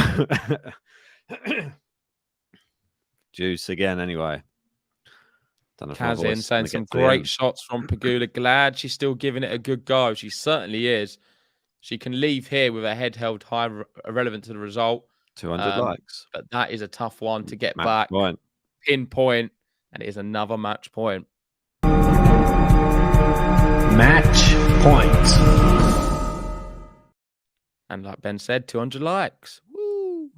Juice again, anyway. Don't know if my voice Kazin is saying gonna some get to the great end. shots from Pegula. Glad she's still giving it a good go. She certainly is. She can leave here with her head held high, irrelevant to the result. 200 likes. But that is a tough one to get Match back. point. Pinpoint, and it is another match point. Match point. And like Ben said, 200 likes. Woo!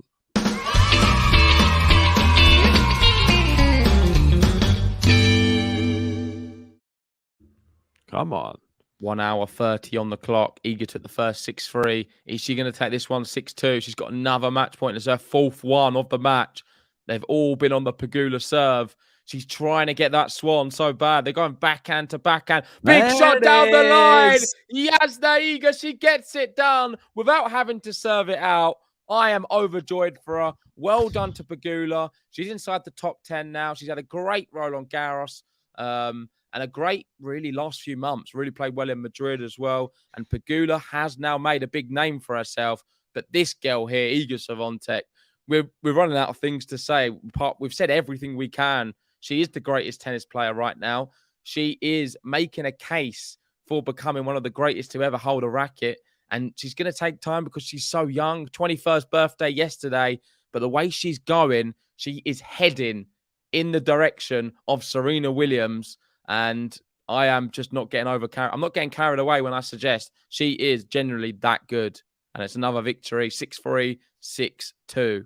Come on. 1 hour 30 on the clock. Iga took the first 6-3. Is she going to take this one 6-2? She's got another match point. It's her fourth one of the match. They've all been on the Pegula serve. She's trying to get that swan so bad. They're going backhand to backhand. Big There shot it down the line. is. Yazda Iga. She gets it done without having to serve it out. I am overjoyed for her. Well done to Pegula. She's inside the top 10 now. She's had a great Roland Garros. And a great, really, last few months. Really played well in Madrid as well. And Pegula has now made a big name for herself. But this girl here, Iga Swiatek, we're running out of things to say. We've said everything we can. She is the greatest tennis player right now. She is making a case for becoming one of the greatest to ever hold a racket. And she's going to take time because she's so young. 21st birthday yesterday. But the way she's going, she is heading in the direction of Serena Williams. And I am just not getting I'm not getting carried away when I suggest she is generally that good. And it's another victory, 6-3, 6-2.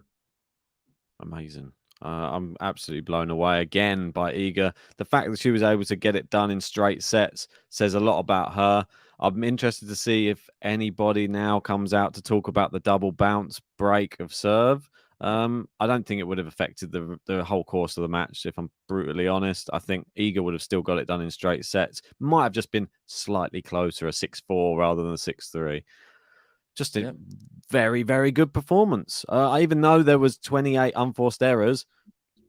Amazing. I'm absolutely blown away again by Iga. The fact that she was able to get it done in straight sets says a lot about her. I'm interested to see if anybody now comes out to talk about the double bounce break of serve. I don't think it would have affected the whole course of the match, if I'm brutally honest. I think Iga would have still got it done in straight sets. Might have just been slightly closer, a 6-4 rather than a 6-3. Just a very, very good performance. Even though there was 28 unforced errors,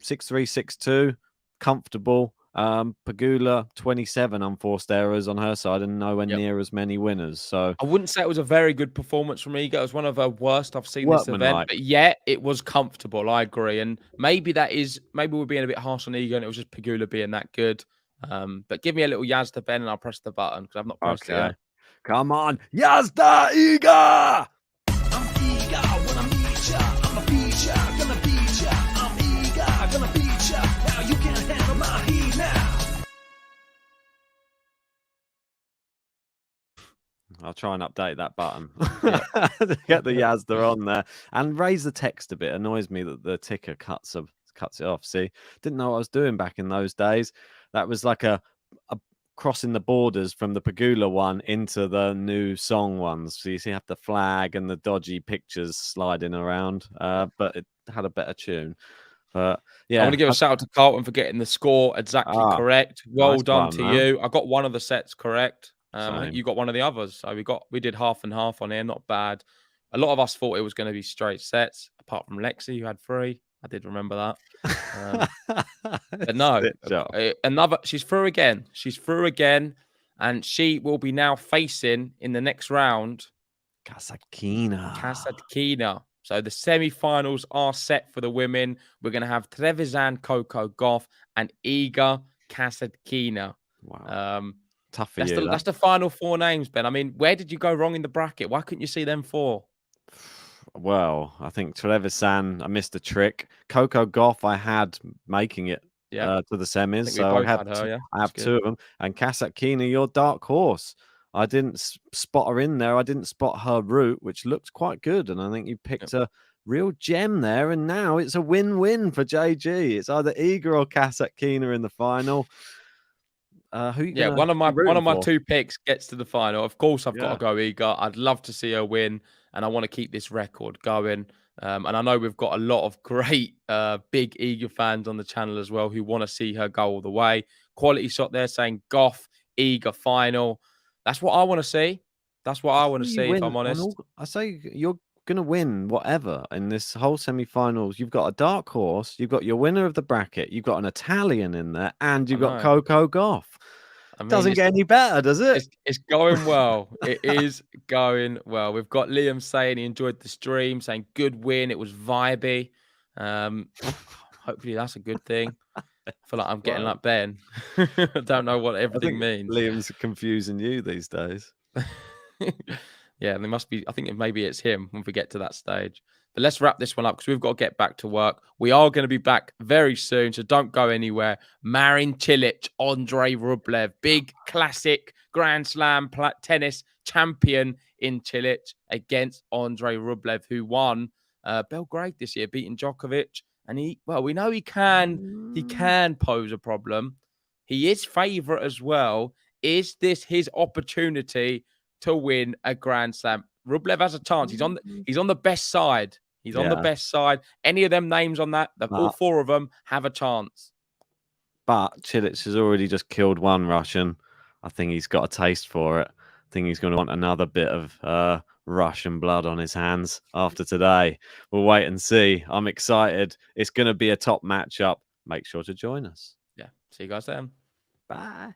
6-3, 6-2, comfortable. Pegula, 27 unforced errors on her side and nowhere near as many winners. So I wouldn't say it was a very good performance from Iga. It was one of her worst I've seen this event. But yet it was comfortable. I agree. And maybe we're being a bit harsh on Iga and it was just Pegula being that good. But give me a little Yazda, Ben, and I'll press the button because I've not pressed it yet. Come on, Yazda Iga! I'm eager when I meet ya. I'ma beat ya, gonna beat ya. I'm eager, gonna beat ya. Now you can't handle my heat now. I'll try and update that button to get the Yazda on there and raise the text a bit. Annoys me that the ticker cuts it off. See, didn't know what I was doing back in those days. That was like a crossing the borders from the Pegula one into the new song ones. So you see, you have the flag and the dodgy pictures sliding around, but it had a better tune. But yeah, I want to give a shout out to Carlton for getting the score exactly correct. Well done to you. I got one of the sets correct. I think you got one of the others. So we did half and half on here. Not bad. A lot of us thought it was going to be straight sets, apart from Lexi, who had 3. I did remember that. But no, she's through again. She's through again. And she will be now facing in the next round Kasatkina. So the semi-finals are set for the women. We're going to have Trevisan Coco Gauff and Iga Kasatkina. Wow. Tough for you. That's the final 4 names, Ben. I mean, where did you go wrong in the bracket? Why couldn't you see them 4? Well, I think Trevisan, I missed a trick. Coco Gauff, I had making it to the semis. we So both I had her, yeah. I have two of them. And Kasatkina, your dark horse. I didn't spot her in there. I didn't spot her route, which looked quite good. And I think you picked a real gem there. And now it's a win-win for JG. It's either Iga or Kasatkina in the final. One of my two picks gets to the final. Of course, I've got to go Iga. I'd love to see her win, and I want to keep this record going. And I know we've got a lot of great big Iga fans on the channel as well who want to see her go all the way. Quality shot there saying Goff, Iga final. That's what I want to see. That's what I want to see, if I'm honest. I say you're going to win whatever in this whole semi-finals. You've got a dark horse. You've got your winner of the bracket. You've got an Italian in there, and you've got Coco Gauff. I mean, doesn't get any better, does it? It's going well. It is going well. We've got Liam saying he enjoyed the stream, saying good win. It was vibey. Hopefully that's a good thing. I feel like I'm getting like Ben. I don't know what everything means. Liam's confusing you these days. Yeah, there must be. I think maybe it's him when we get to that stage. But let's wrap this one up because we've got to get back to work. We are going to be back very soon, so don't go anywhere. Marin Cilic, Andrei Rublev, big classic Grand Slam tennis champion in Cilic against Andrei Rublev, who won Belgrade this year, beating Djokovic. And we know he can pose a problem. He is favourite as well. Is this his opportunity to win a Grand Slam? Rublev has a chance. He's on the best side. He's on the best side. Any of them names on that, all four of them have a chance. But Cilic has already just killed one Russian. I think he's got a taste for it. I think he's going to want another bit of Russian blood on his hands after today. We'll wait and see. I'm excited. It's going to be a top matchup. Make sure to join us. Yeah. See you guys then. Bye.